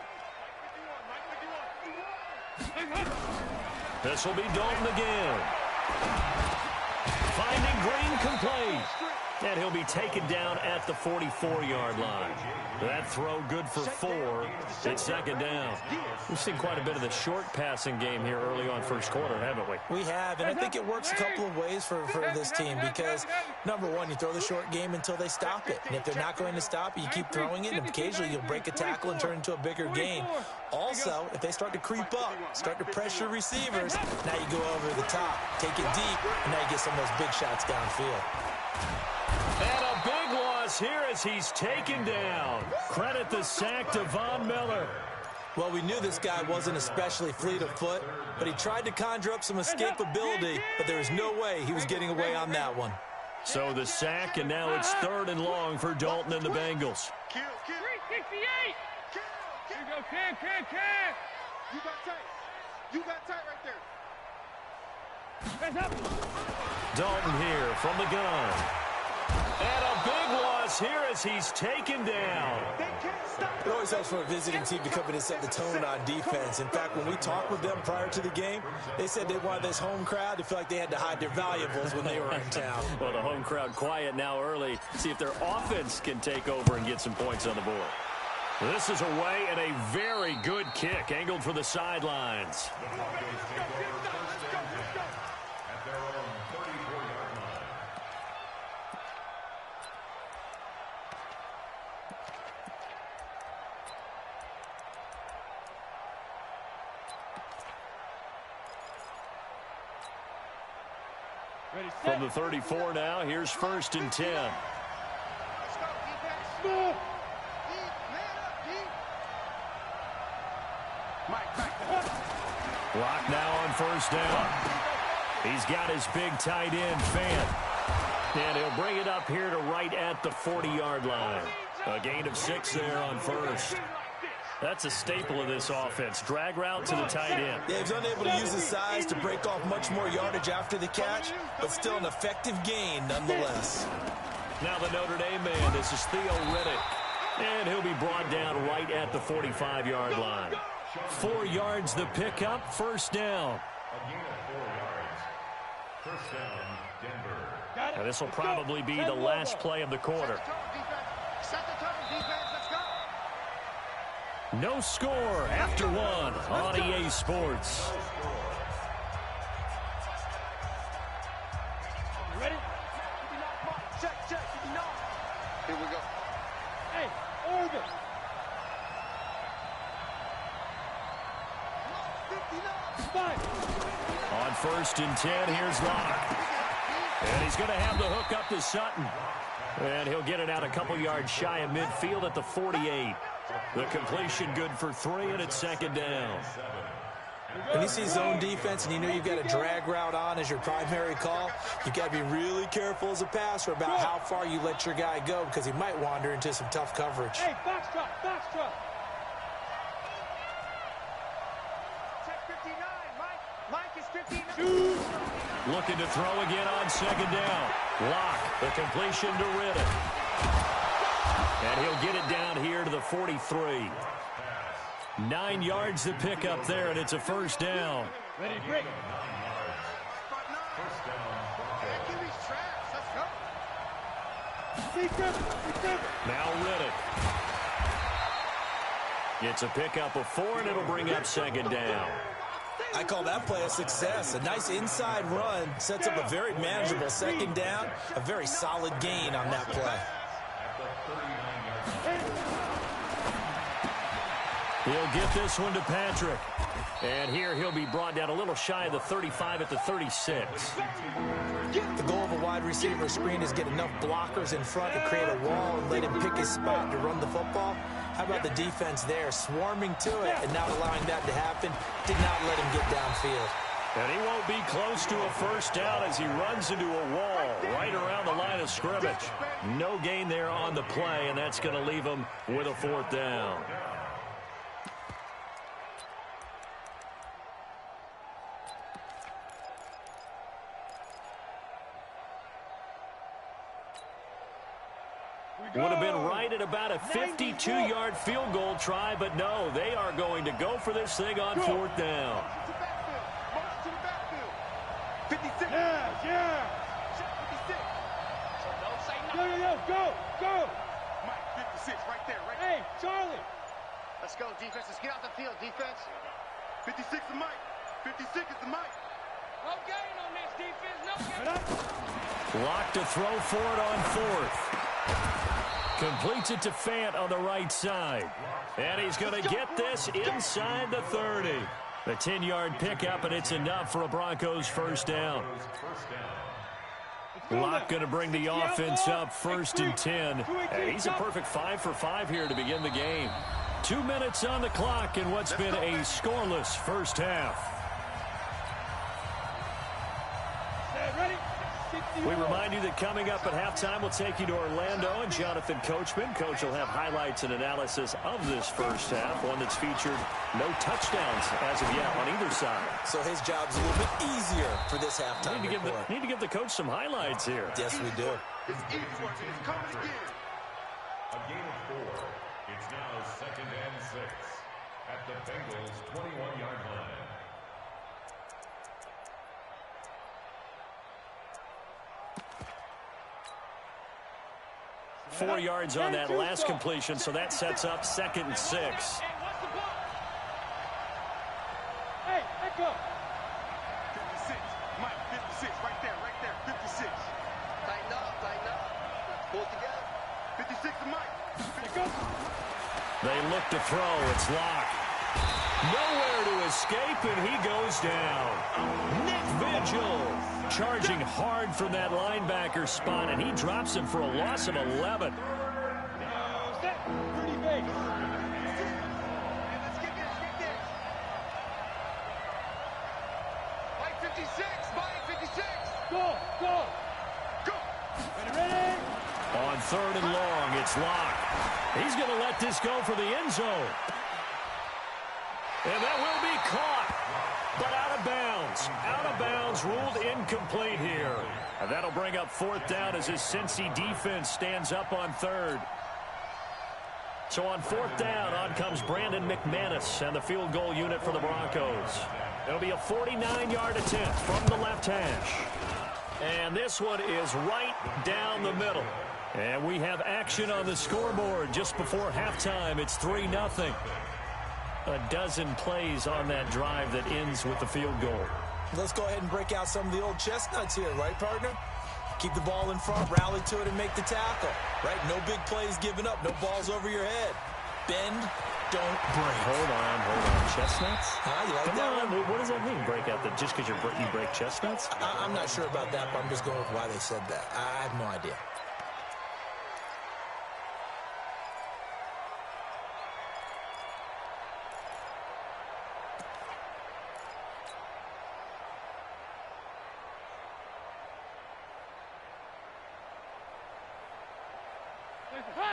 This will be Dalton again. Finding Green complete. And he'll be taken down at the 44-yard line. That throw good for 4. It's 2nd down. We've seen quite a bit of the short passing game here early on 1st quarter, haven't we? We have, and I think it works a couple of ways for this team because, number one, you throw the short game until they stop it. And if they're not going to stop it, you keep throwing it, and occasionally you'll break a tackle and turn into a bigger gain. Also, if they start to creep up, start to pressure receivers, now you go over the top, take it deep, and now you get some of those big shots downfield. And a big loss here as he's taken down. Credit the sack to Von Miller. Well, we knew this guy wasn't especially fleet of foot, but he tried to conjure up some escapability, but there was no way he was getting away on that one. So the sack, and now it's 3rd and long for Dalton and the Bengals. 368! Here you go, can. You got tight right there. Hands up! Dalton here from the gun. And a big loss here as he's taken down. It always helps for a visiting team to come in and set the tone on defense. In fact, when we talked with them prior to the game, they said they wanted this home crowd to feel like they had to hide their valuables when they were in town. Well, the home crowd quiet now early. See if their offense can take over and get some points on the board. This is away and a very good kick angled for the sidelines. The Broncos take over first and 10 at their own 34-yard line. Ready, set. From the 34 now, here's first and 10. Let's go, defense. Move. Deep, man up, deep. Mike, back. Lock now on first down. He's got his big tight end, Fant. And he'll bring it up here to right at the 40-yard line. A gain of 6 there on first. That's a staple of this offense. Drag route to the tight end. Yeah, he's unable to use his size to break off much more yardage after the catch, but still an effective gain nonetheless. Now the Notre Dame man, this is Theo Riddick. And he'll be brought down right at the 45-yard line. 4 yards the pickup, first down. A gain of 4 yards. First down, Denver. Got it. Now this will Let's go. probably be the last play of the quarter. Set the tone, defense. Let's go. No score after 1 on EA Sports. You ready? Check, check. Here we go. Hey, orbit. 59. 5. On first and 10, here's Locke. And he's going to have the hook up to Sutton. And he'll get it out a couple yards shy of midfield at the 48. The completion good for 3, and it's second down. When you see zone defense and you know you've got a drag route on as your primary call, you've got to be really careful as a passer about how far you let your guy go because he might wander into some tough coverage. Hey, box drop, box drop. Check 59. Mike is 59. Shoot. Looking to throw again on second down. Locke, the completion to Riddick. And he'll get it down here to the 43. 9 yards to pick up there, and it's a first down. Ready, break. Can't give these traps. Let's go. Secret. Now Riddick. It's a pickup of 4, and it'll bring up second down. I call that play a success. A nice inside run sets up a very manageable second down, a very solid gain on that play. He'll get this one to Patrick. And here he'll be brought down a little shy of the 35 at the 36. The goal of a wide receiver screen is get enough blockers in front to create a wall and let him pick his spot to run the football. How about the defense there, swarming to it and not allowing that to happen? Did not let him get downfield. And he won't be close to a first down as he runs into a wall right around the line of scrimmage. No gain there on the play, and that's going to leave him with a fourth down. Would have been right at about a 52-yard field goal try, but no, they are going to go for this thing on fourth down. March to the backfield. 56. Yeah. Check 56. So don't say Yo, go. Mike, 56, right there, right Hey, Charlie. Let's go, defense. Let's get out the field, defense. 56 is Mike. 56 is the Mike. No gain on this defense. No gain. Lock to throw for it on fourth. Completes it to Fant on the right side. And he's going to get this inside the 30. The 10-yard pickup, and it's enough for a Broncos first down. Lock going to bring the offense up first and 10. And he's a perfect 5 for 5 here to begin the game. 2 minutes on the clock in what's been a scoreless first half. Ready? We remind you that coming up at halftime, we'll take you to Orlando and Jonathan Coachman. Coach will have highlights and analysis of this first half, one that's featured no touchdowns as of yet on either side. So his job's a little bit easier for this halftime report. Need to give the coach some highlights here. Yes, we do. It's easy. It's coming again. A gain of 4. It's now second and 6 at the Bengals' 21-yard line. 4 yards on that last completion, so that sets up 2nd and 6. Hey, let go. 56. Mike, 56. Right there, 56. Tighten up. Pull it together. 56 to Mike. Let go. They look to throw. It's Locke. Nowhere to escape, and he goes down. Nick Vigil charging hard from that linebacker spot, and he drops him for a loss of 11. Set. Pretty big. Let's get this. Mike 56. Mike 56. Go. Ready. On 3rd and long, it's Locke. He's going to let this go for the end zone. And that will be caught, but out of bounds. Out of bounds, ruled incomplete here. And that'll bring up 4th down as his Cincy defense stands up on 3rd. So on 4th down, on comes Brandon McManus and the field goal unit for the Broncos. It'll be a 49-yard attempt from the left hash. And this one is right down the middle. And we have action on the scoreboard just before halftime. It's 3-0. A dozen plays on that drive that ends with the field goal. Let's go ahead and break out some of the old chestnuts here, right, partner? Keep the ball in front, rally to it, and make the tackle, right? No big plays given up, no balls over your head. Bend, don't break. Hold on. Chestnuts? Huh? You like Come that on. one? What does that mean, break out? Just because you break chestnuts? I'm not sure about that, but I'm just going with why they said that. I have no idea.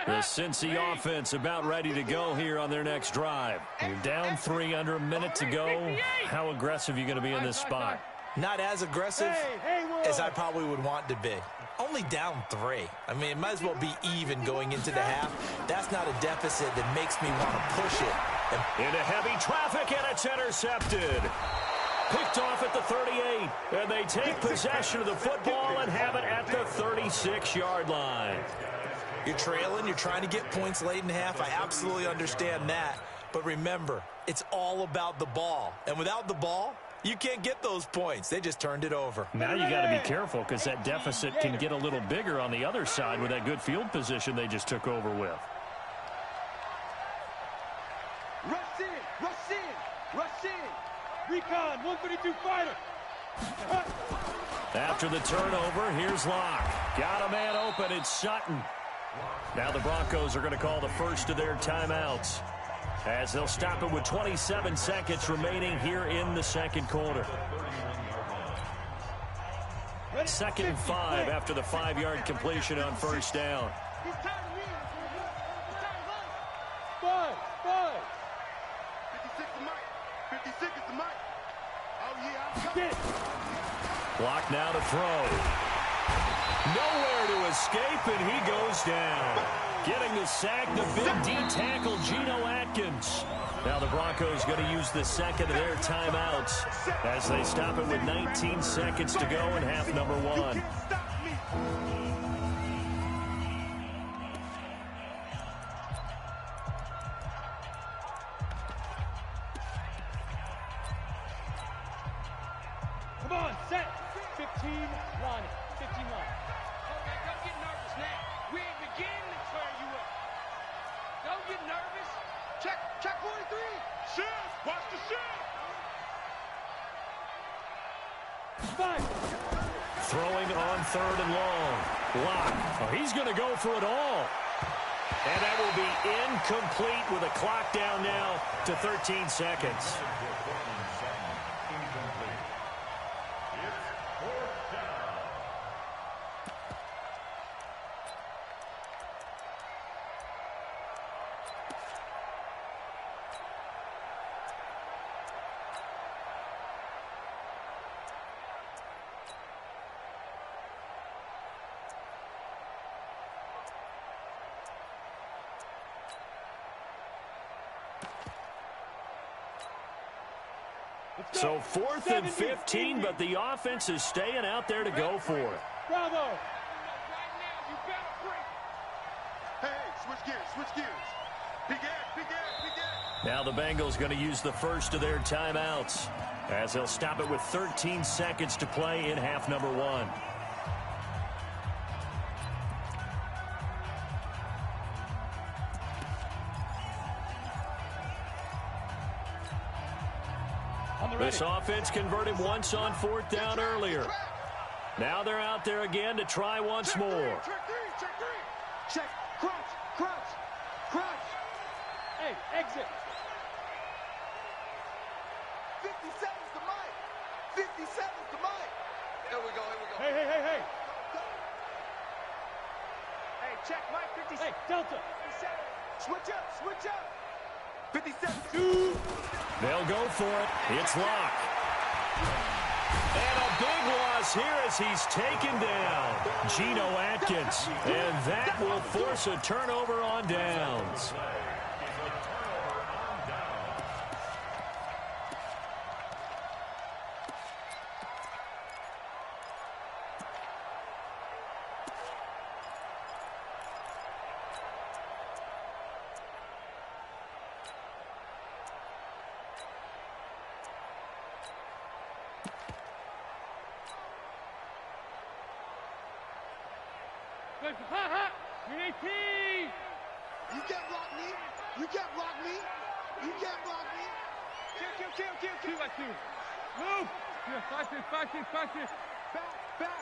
The Cincy offense about ready to go here on their next drive. You're down 3, under a minute to go. How aggressive are you going to be in this spot? Not as aggressive as I probably would want to be. Only down 3. I mean, it might as well be even going into the half. That's not a deficit that makes me want to push it. Into heavy traffic, and it's intercepted. Picked off at the 38, and they take possession of the football and have it at the 36-yard line. You're trailing, you're trying to get points late in half. I absolutely understand that. But remember, it's all about the ball. And without the ball, you can't get those points. They just turned it over. Now you got to be careful because that deficit can get a little bigger on the other side with that good field position they just took over with. Rush in. Recon, 132 fighter. After the turnover, here's Locke. Got a man open. It's Sutton. Now the Broncos are going to call the first of their timeouts as they'll stop it with 27 seconds remaining here in the second quarter. 2nd and 5 after the 5-yard completion on 1st down. 5. 56 to Mike. 56 is to Mike. Oh, yeah. Locke now to throw. Nowhere to escape, and he goes down. Getting the sack, the big D tackle, Geno Atkins. Now the Broncos going to use the second of their timeouts as they stop it with 19 seconds to go in half number 1. Come on, set. 15 line. 15 line. Okay, don't get nervous now. We ain't beginning to tear you up. Don't get nervous. Check 43. Shift. Watch the shift. 5. Throwing on 3rd and long. Locke. Oh, he's going to go for it all. And that will be incomplete with a clock down now to 13 seconds. So 4th and 15, but the offense is staying out there to go for it. Bravo. Right now, you better break. Hey, switch gears, switch gears. Big ass, big ass, big ass. Now the Bengals going to use the first of their timeouts as they'll stop it with 13 seconds to play in half number 1. This offense converted once on 4th down earlier. Now they're out there again to try once more. Check three, check three. Check, crunch, crunch, crunch. Hey, exit. 57's the mic. 57's the mic. Here we go, here we go. Hey, hey, hey, hey. Hey, check mic 57. Hey, Delta. 57. Switch up, switch up. 57. They'll go for it. It's Locke. And a big loss here as he's taken down. Geno Atkins. And that will force a turnover on downs. Ha ha! UAP! You can't block me. You can't block me. You can't block me. Kill. Two by two. Move! Yeah, 5-6. Back.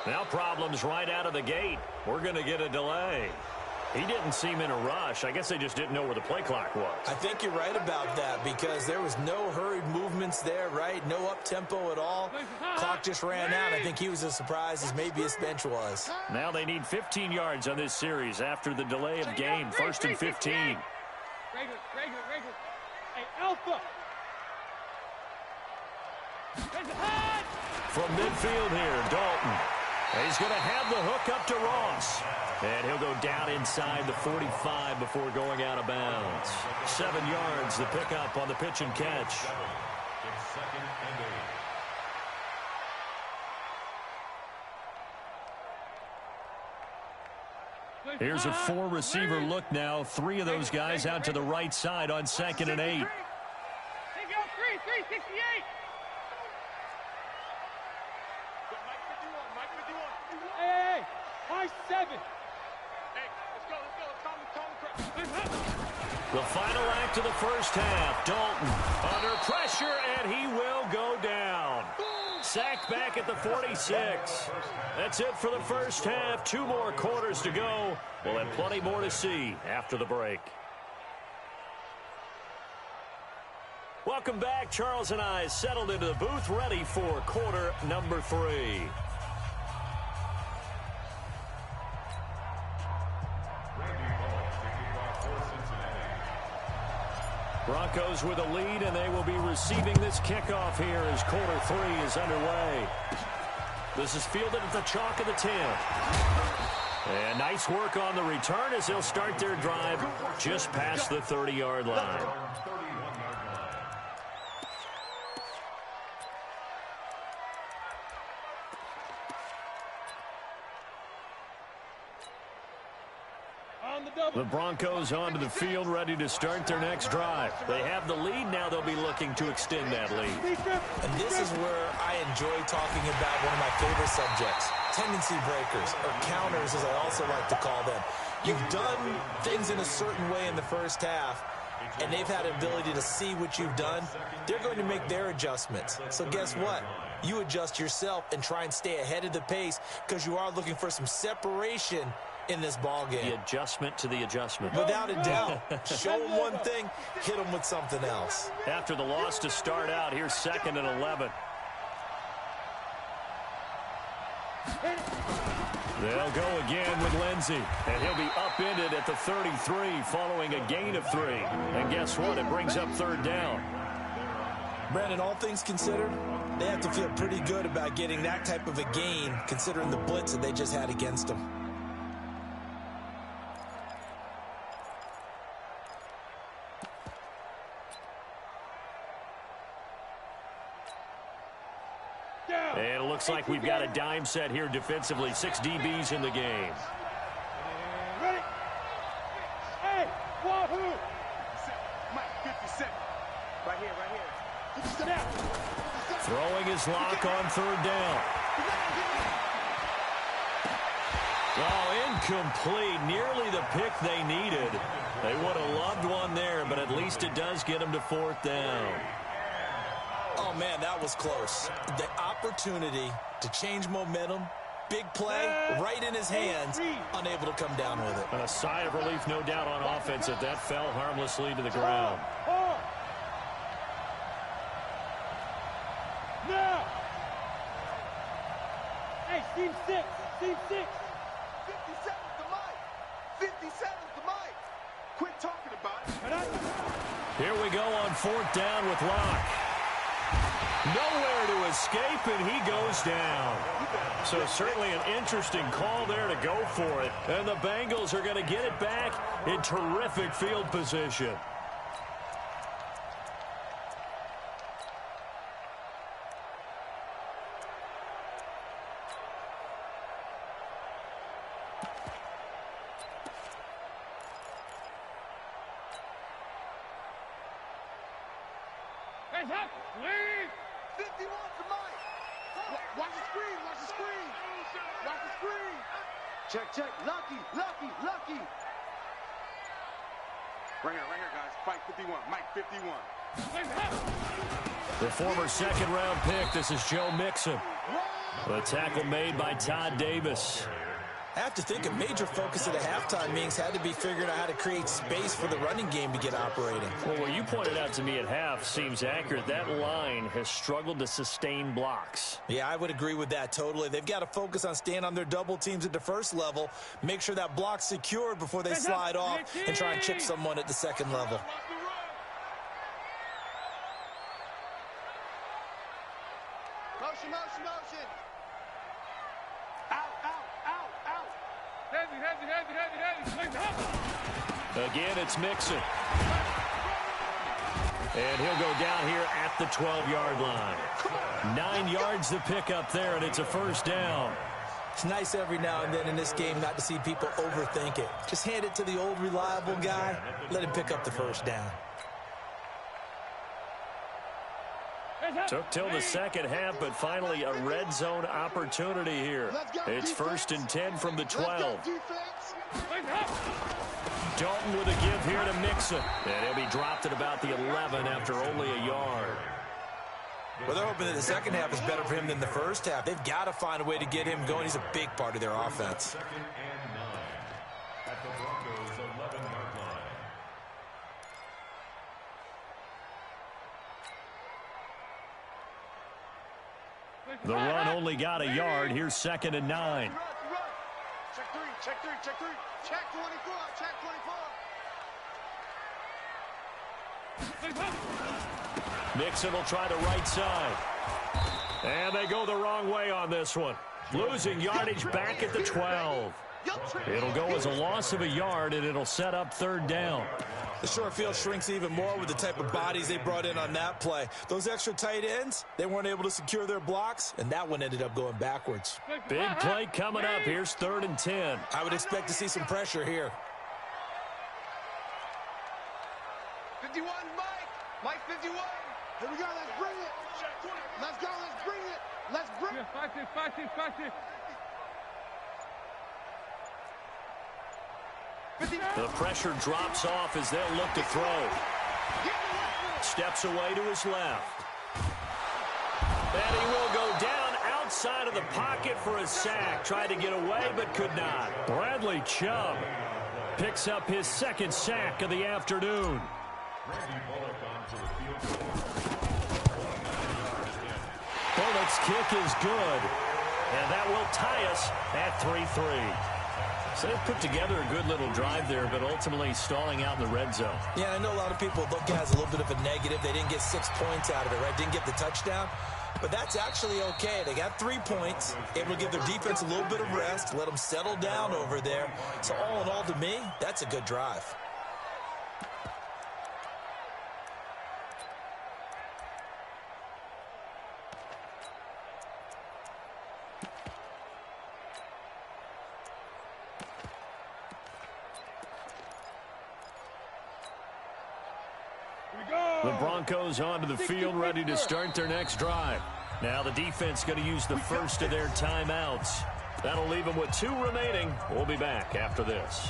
Now problems right out of the gate. We're going to get a delay. He didn't seem in a rush. I guess they just didn't know where the play clock was. I think you're right about that because there was no hurried movements there, right? No up-tempo at all. Clock just ran out. I think he was as surprised as maybe his bench was. Now they need 15 yards on this series after the delay of game. 1st and 15. Regular. Hey, Alpha! From midfield here, Dalton. He's going to have the hook up to Ross. And he'll go down inside the 45 before going out of bounds. 7 yards, the pickup on the pitch and catch. It's 2nd and 8. Here's a 4-receiver look now. 3 of those guys out to the right side on 2nd and 8. They go 368. Hey, high 7. The final act of the first half. Dalton under pressure, and he will go down. Sacked back at the 46. That's it for the first half. 2 more quarters to go. We'll have plenty more to see after the break. Welcome back. Charles and I settled into the booth, ready for quarter number 3. Broncos with a lead, and they will be receiving this kickoff here as quarter 3 is underway. This is fielded at the chalk of the 10. And nice work on the return as they'll start their drive just past the 30-yard line. The Broncos onto the field, ready to start their next drive. They have the lead. Now they'll be looking to extend that lead. And this is where I enjoy talking about one of my favorite subjects, tendency breakers, or counters as I also like to call them. You've done things in a certain way in the first half, and they've had the ability to see what you've done. They're going to make their adjustments. So guess what? You adjust yourself and try and stay ahead of the pace because you are looking for some separation in this ball game. The adjustment to the adjustment. Without a doubt. Show them one thing, hit them with something else. After the loss to start out, here's 2nd and 11. They'll go again with Lindsey, and he'll be upended at the 33 following a gain of 3. And guess what? It brings up 3rd down. Brandon, all things considered, they have to feel pretty good about getting that type of a gain considering the blitz that they just had against them. And it looks like we've got a dime set here defensively. 6 DBs in the game. Ready? 57. Right here, right here. 57. Throwing his lock on third down. Oh, incomplete. Nearly the pick they needed. They would have loved one there, but at least it does get them to fourth down. Oh, man, that was close. The opportunity to change momentum, big play, right in his hands, unable to come down with it. A sigh of relief, no doubt, on offense that that fell harmlessly to the ground. Now! Hey, team 6, team 6. 57's the mic. 57's the mic. Quit talking about it. Here we go on fourth down with Locke. Nowhere to escape, and he goes down. So certainly an interesting call there to go for it. And the Bengals are going to get it back in terrific field position. Hey, Huck, please! 51's the mic. Watch the screen, watch the screen. Watch the screen. Check, check. Lucky, lucky, lucky. Right here, guys. Fight 51. Mike 51. The former second-round pick, this is Joe Mixon. The tackle made by Todd Davis. I have to think a major focus of the halftime meetings had to be figuring out how to create space for the running game to get operating. Well, what you pointed out to me at half seems accurate. That line has struggled to sustain blocks. Yeah, I would agree with that totally. They've got to focus on staying on their double teams at the first level, make sure that block's secured before they slide off and try and chip someone at the second level. Motion, motion, motion. Out, out, out, out. Heavy, heavy, heavy, heavy, heavy. Again, it's Mixon. And he'll go down here at the 12-yard line. 9 yards to pick up there, and it's a first down. It's nice every now and then in this game not to see people overthink it. Just hand it to the old reliable guy, let him pick up the first down. Took till the second half, but finally a red zone opportunity here. It's 1st and 10 from the 12. Dalton with a give here to Mixon. And he'll be dropped at about the 11 after only a yard. Well, they're hoping that the second half is better for him than the first half. They've got to find a way to get him going. He's a big part of their offense. 2nd and 9 at the Broncos' 11-yard line. The run only got a yard. Here's 2nd and 9. Check three, check three, check three. Check 24, check 24. Mixon will try the right side. And they go the wrong way on this one. Losing yardage back at the 12. It'll go as a loss of a yard, and it'll set up 3rd down. The short field shrinks even more with the type of bodies they brought in on that play. Those extra tight ends, they weren't able to secure their blocks, and that one ended up going backwards. Big play coming up. Here's 3rd and 10. I would expect to see some pressure here. 51, Mike. Mike 51. Here we go. Let's bring it. Let's go. Let's bring it. Let's bring it. Fight it, fight it, fight it. The pressure drops off as they'll look to throw. Steps away to his left. And he will go down outside of the pocket for a sack. Tried to get away, but could not. Bradley Chubb picks up his 2nd sack of the afternoon. Bullock's kick is good. And that will tie us at 3-3. So they've put together a good little drive there, but ultimately stalling out in the red zone. Yeah, I know a lot of people look at it as a little bit of a negative. They didn't get 6 points out of it, right? Didn't get the touchdown. But that's actually okay. They got 3 points. Able to give their defense a little bit of rest, let them settle down over there. So all in all, to me, that's a good drive. Here we go. The Broncos onto the field, ready to start their next drive. Now the defense going to use the first of their timeouts. That'll leave them with 2 remaining. We'll be back after this.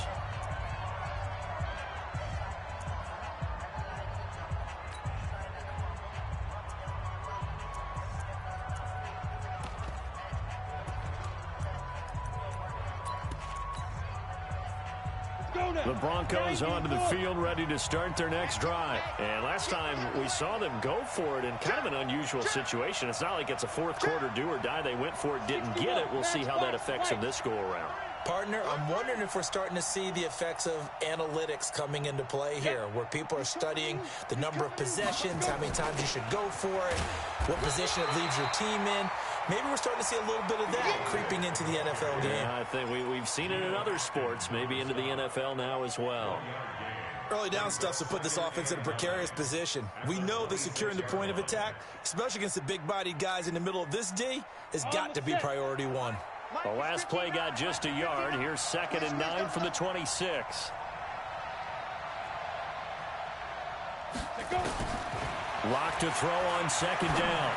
The Broncos onto the field, ready to start their next drive. And last time we saw them go for it in kind of an unusual situation. It's not like it's a fourth quarter do or die. They went for it, didn't get it. We'll see how that affects them this go around. Partner, I'm wondering if we're starting to see the effects of analytics coming into play here, where people are studying the number of possessions, how many times you should go for it, what position it leaves your team in. Maybe we're starting to see a little bit of that creeping into the NFL game. Yeah, I think we've seen it in other sports, maybe into the NFL now as well. Early down stuff's to put this offense in a precarious position. We know that securing the point of attack, especially against the big-bodied guys in the middle of this D, has got to be priority 1. The last play got just a yard. Here's 2nd and 9 from the 26. Lock to throw on 2nd down.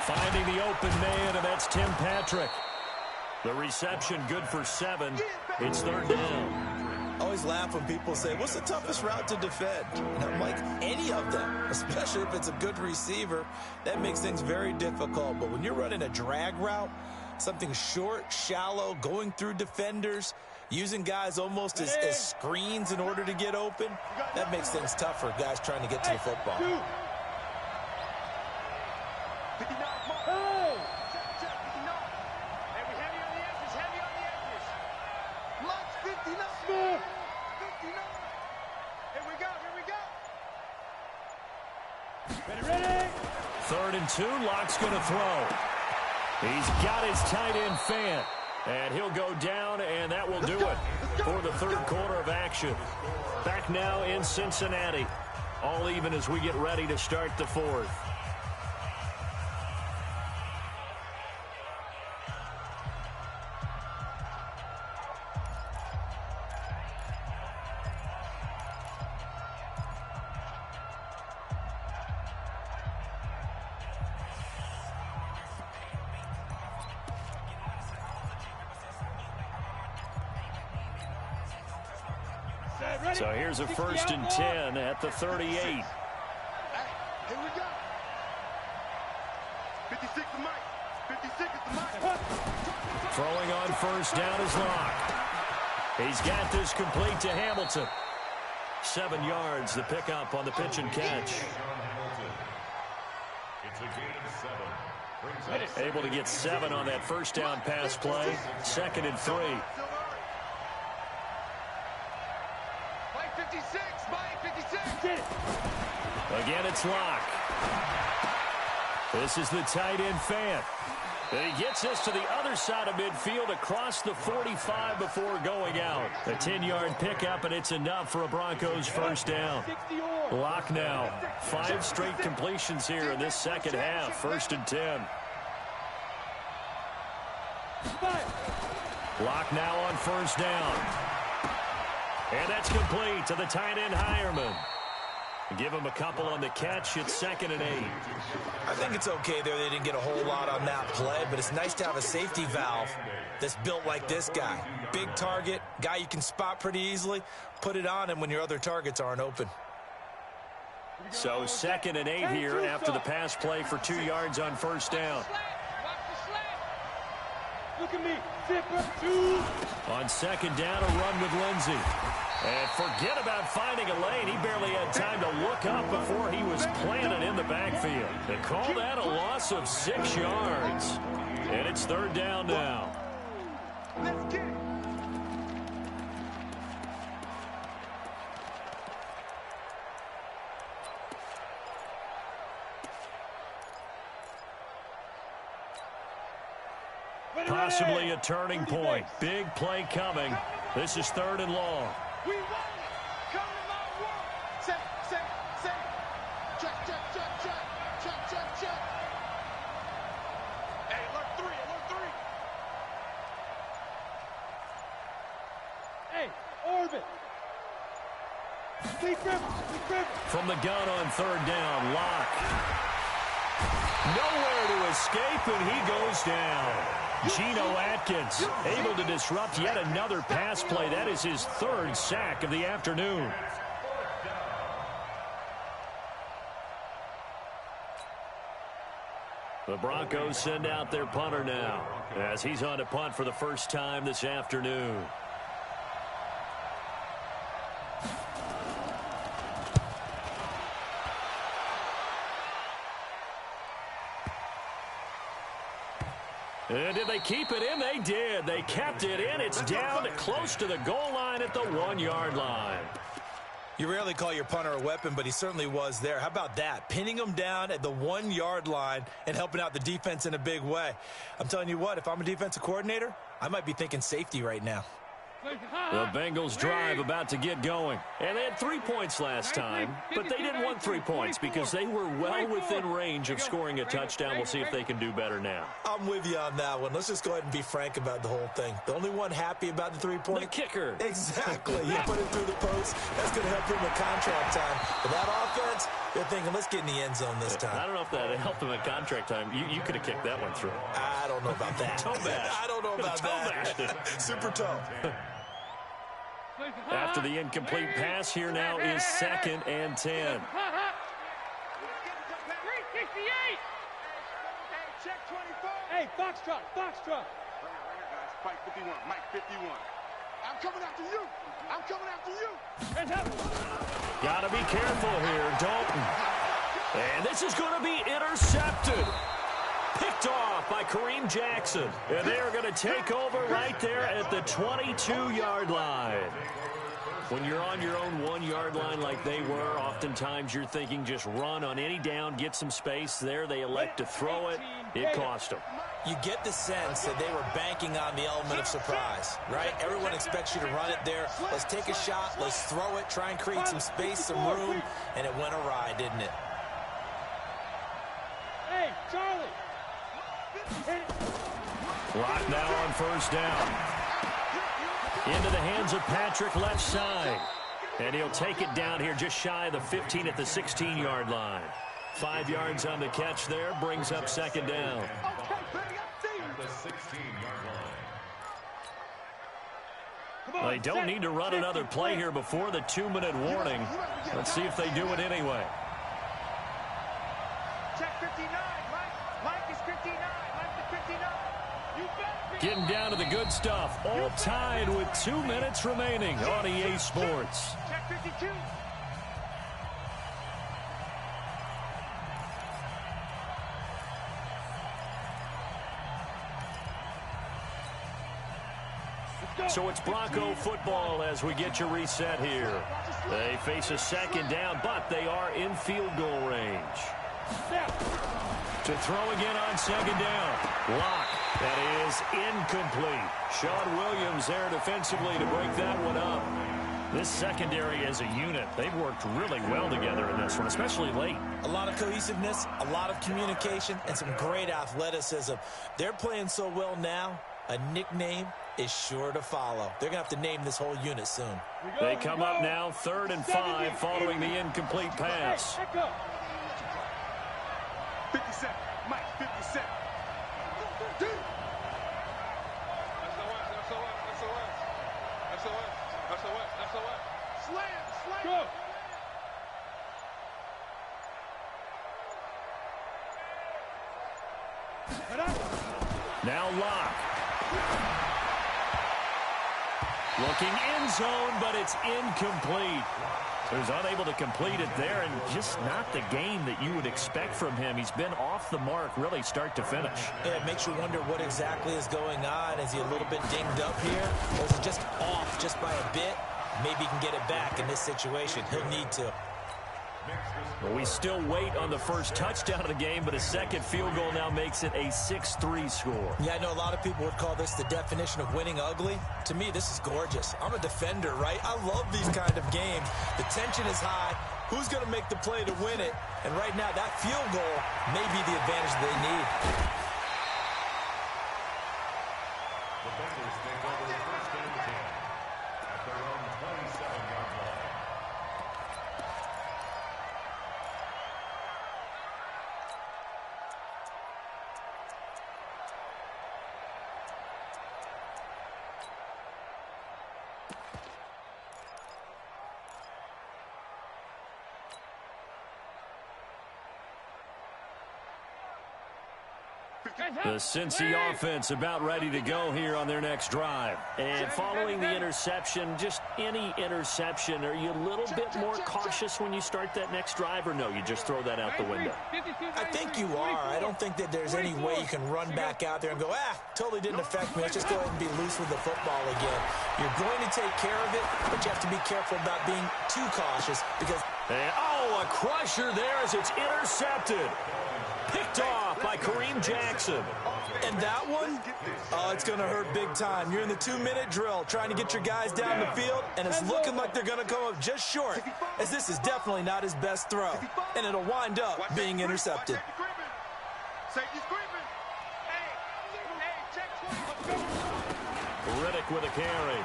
Finding the open man, and that's Tim Patrick. The reception good for 7. It's 3rd down. I always laugh when people say, what's the toughest route to defend? And I'm like, any of them, especially if it's a good receiver. That makes things very difficult. But when you're running a drag route, something short, shallow, going through defenders, using guys almost as screens in order to get open, that makes things tough for guys trying to get to the football. Ready. 3rd and 2, Lock's going to throw. He's got his tight end Fant, and he'll go down, and that will do it for the 3rd quarter of action. Back now in Cincinnati, all even as we get ready to start the 4th. So here's a 1st and 10 at the 38. Here we go. 56 to Mike. 56 to Mike. Throwing on 1st down is Lock. He's got this complete to Hamilton. 7 yards, the pickup on the pitch and catch. It's a gain of 7. Able to get 7 on that 1st down pass play. 2nd and 3. Mike 56. Mike 56. Again, it's Lock. This is the tight end Fant. And he gets this to the other side of midfield across the 45 before going out. A 10-yard pickup, and it's enough for a Broncos 1st down. Lock now. 5 straight completions here in this second half. 1st and 10. Lock now on 1st down. And that's complete to the tight end Hireman. Give him a couple on the catch. It's 2nd and 8. I think it's okay there. They didn't get a whole lot on that play, but it's nice to have a safety valve that's built like this guy. Big target, guy you can spot pretty easily. Put it on him when your other targets aren't open. So 2nd and 8 here after the pass play for 2 yards on 1st down. Look at me. Zipper 2. On 2nd down, a run with Lindsey. And forget about finding a lane. He barely had time to look up before he was planted in the backfield. They call that a loss of 6 yards. And it's 3rd down now. Let's get it. Possibly a turning point. Big play coming. This is 3rd and long. We want it. Come to my world. Say. Check. Hey, alert 3. Hey, Orbit. From the gun on third down, Locke. Nowhere to escape, and he goes down. Geno Atkins able to disrupt yet another pass play. That is his third sack of the afternoon. The Broncos send out their punter now as he's on to punt for the first time this afternoon. And did they keep it in? They did. They kept it in. It's down to close to the goal line at the 1-yard line. You rarely call your punter a weapon, but he certainly was there. How about that? Pinning him down at the 1-yard line and helping out the defense in a big way. I'm telling you what, if I'm a defensive coordinator, I might be thinking safety right now. The Bengals drive about to get going. And they had 3 points last time, but they didn't want 3 points because they were well within range of scoring a touchdown. We'll see if they can do better now. I'm with you on that one. Let's just go ahead and be frank about the whole thing. The only one happy about the 3-point? The kicker. Exactly. You put it through the post. That's going to help him with contract time. But that offense, they're thinking, let's get in the end zone this time. I don't know if that helped him at contract time. You could have kicked that one through. I don't know about that. Toe bash. I don't know about that. Super toe. After the incomplete pass, here now is 2nd and 10. Hey, check 24. Hey, Foxtrot. Right here, guys. Fight 51. Mike 51. I'm coming after you. Gotta be careful here, Dalton. And this is going to be intercepted. Picked off by Kareem Jackson. And they are going to take over right there at the 22-yard line. When you're on your own 1-yard line like they were, oftentimes you're thinking just run on any down, get some space. There they elect to throw it. It cost them. You get the sense that they were banking on the element of surprise, right? Everyone expects you to run it there. Let's take a shot. Let's throw it. Try and create some space, some room. And it went awry, didn't it? Hey, Charlie. Lock now on first down. Into the hands of Patrick left side. And he'll take it down here just shy of the 15 at the 16-yard line. 5 yards on the catch there. Brings up 2nd down. At the 16-yard line. They don't need to run another play here before the 2-minute warning. Let's see if they do it anyway. Check 59. Mike is 59. Mike is 59. You bet. Getting down to the good stuff. All tied with 2 minutes remaining on EA Sports. Check 52. So it's Bronco football as we get you reset here. They face a 2nd down, but they are in field goal range. To throw again on 2nd down. Lock. That is incomplete. Sean Williams there defensively to break that one up. This secondary as a unit, they've worked really well together in this one, especially late. A lot of cohesiveness, a lot of communication, and some great athleticism. They're playing so well now, a nickname is sure to follow. They're going to have to name this whole unit soon. They come up now 3rd and 5 following the incomplete pass. 57. Mike, 57. Slam. Now Lock. Looking end zone, but it's incomplete. He's unable to complete it there, and just not the game that you would expect from him. He's been off the mark really start to finish. Yeah, it makes you wonder what exactly is going on. Is he a little bit dinged up here? Or is he just off just by a bit? Maybe he can get it back in this situation. He'll need to. Well, we still wait on the first touchdown of the game, but a second field goal now makes it a 6-3 score. Yeah, I know a lot of people would call this the definition of winning ugly. To me, this is gorgeous. I'm a defender, right? I love these kind of games. The tension is high. Who's going to make the play to win it? And right now, that field goal may be the advantage they need. The Bengals take over 1st and 10 at their own 27-yard line. The Cincy offense about ready to go here on their next drive. And following the interception, just any interception, are you a little bit more cautious when you start that next drive, or no, you just throw that out the window? I think you are. I don't think that there's any way you can run back out there and go, totally didn't affect me. Let's just go ahead and be loose with the football again. You're going to take care of it, but you have to be careful about being too cautious because... And, a crusher there as it's intercepted. Picked off by Kareem Jackson. And that one, it's going to hurt big time. You're in the 2-minute drill trying to get your guys down the field, and it's looking like they're going to come up just short, as this is definitely not his best throw, and it'll wind up being intercepted. Riddick with a carry.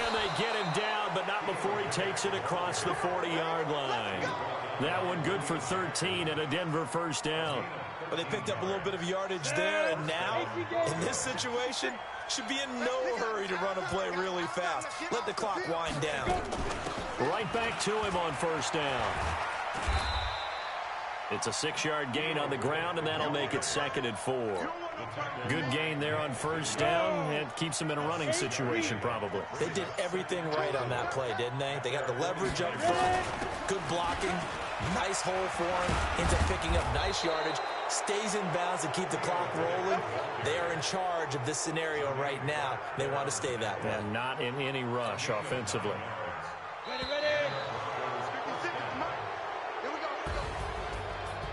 And they get him down, but not before he takes it across the 40-yard line. That one good for 13 and a Denver first down. Well, they picked up a little bit of yardage there, and now, in this situation, should be in no hurry to run a play really fast. Let the clock wind down. Right back to him on first down. It's a 6-yard gain on the ground, and that'll make it 2nd and 4. Good gain there on first down. It keeps them in a running situation, probably. They did everything right on that play, didn't they? They got the leverage up front, good blocking, nice hole for him, ends up picking up nice yardage, stays in bounds and keep the clock rolling. They are in charge of this scenario right now. They want to stay that way. And not in any rush offensively.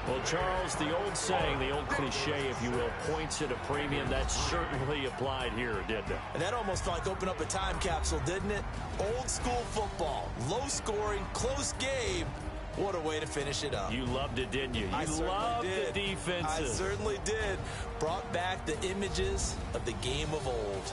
Well, Charles, the old saying, the old cliche, if you will, points at a premium, that certainly applied here, didn't it? And that almost like opened up a time capsule, didn't it? Old school football, low scoring, close game. What a way to finish it up. You loved it, didn't you? You loved the defenses. I certainly did. Brought back the images of the game of old.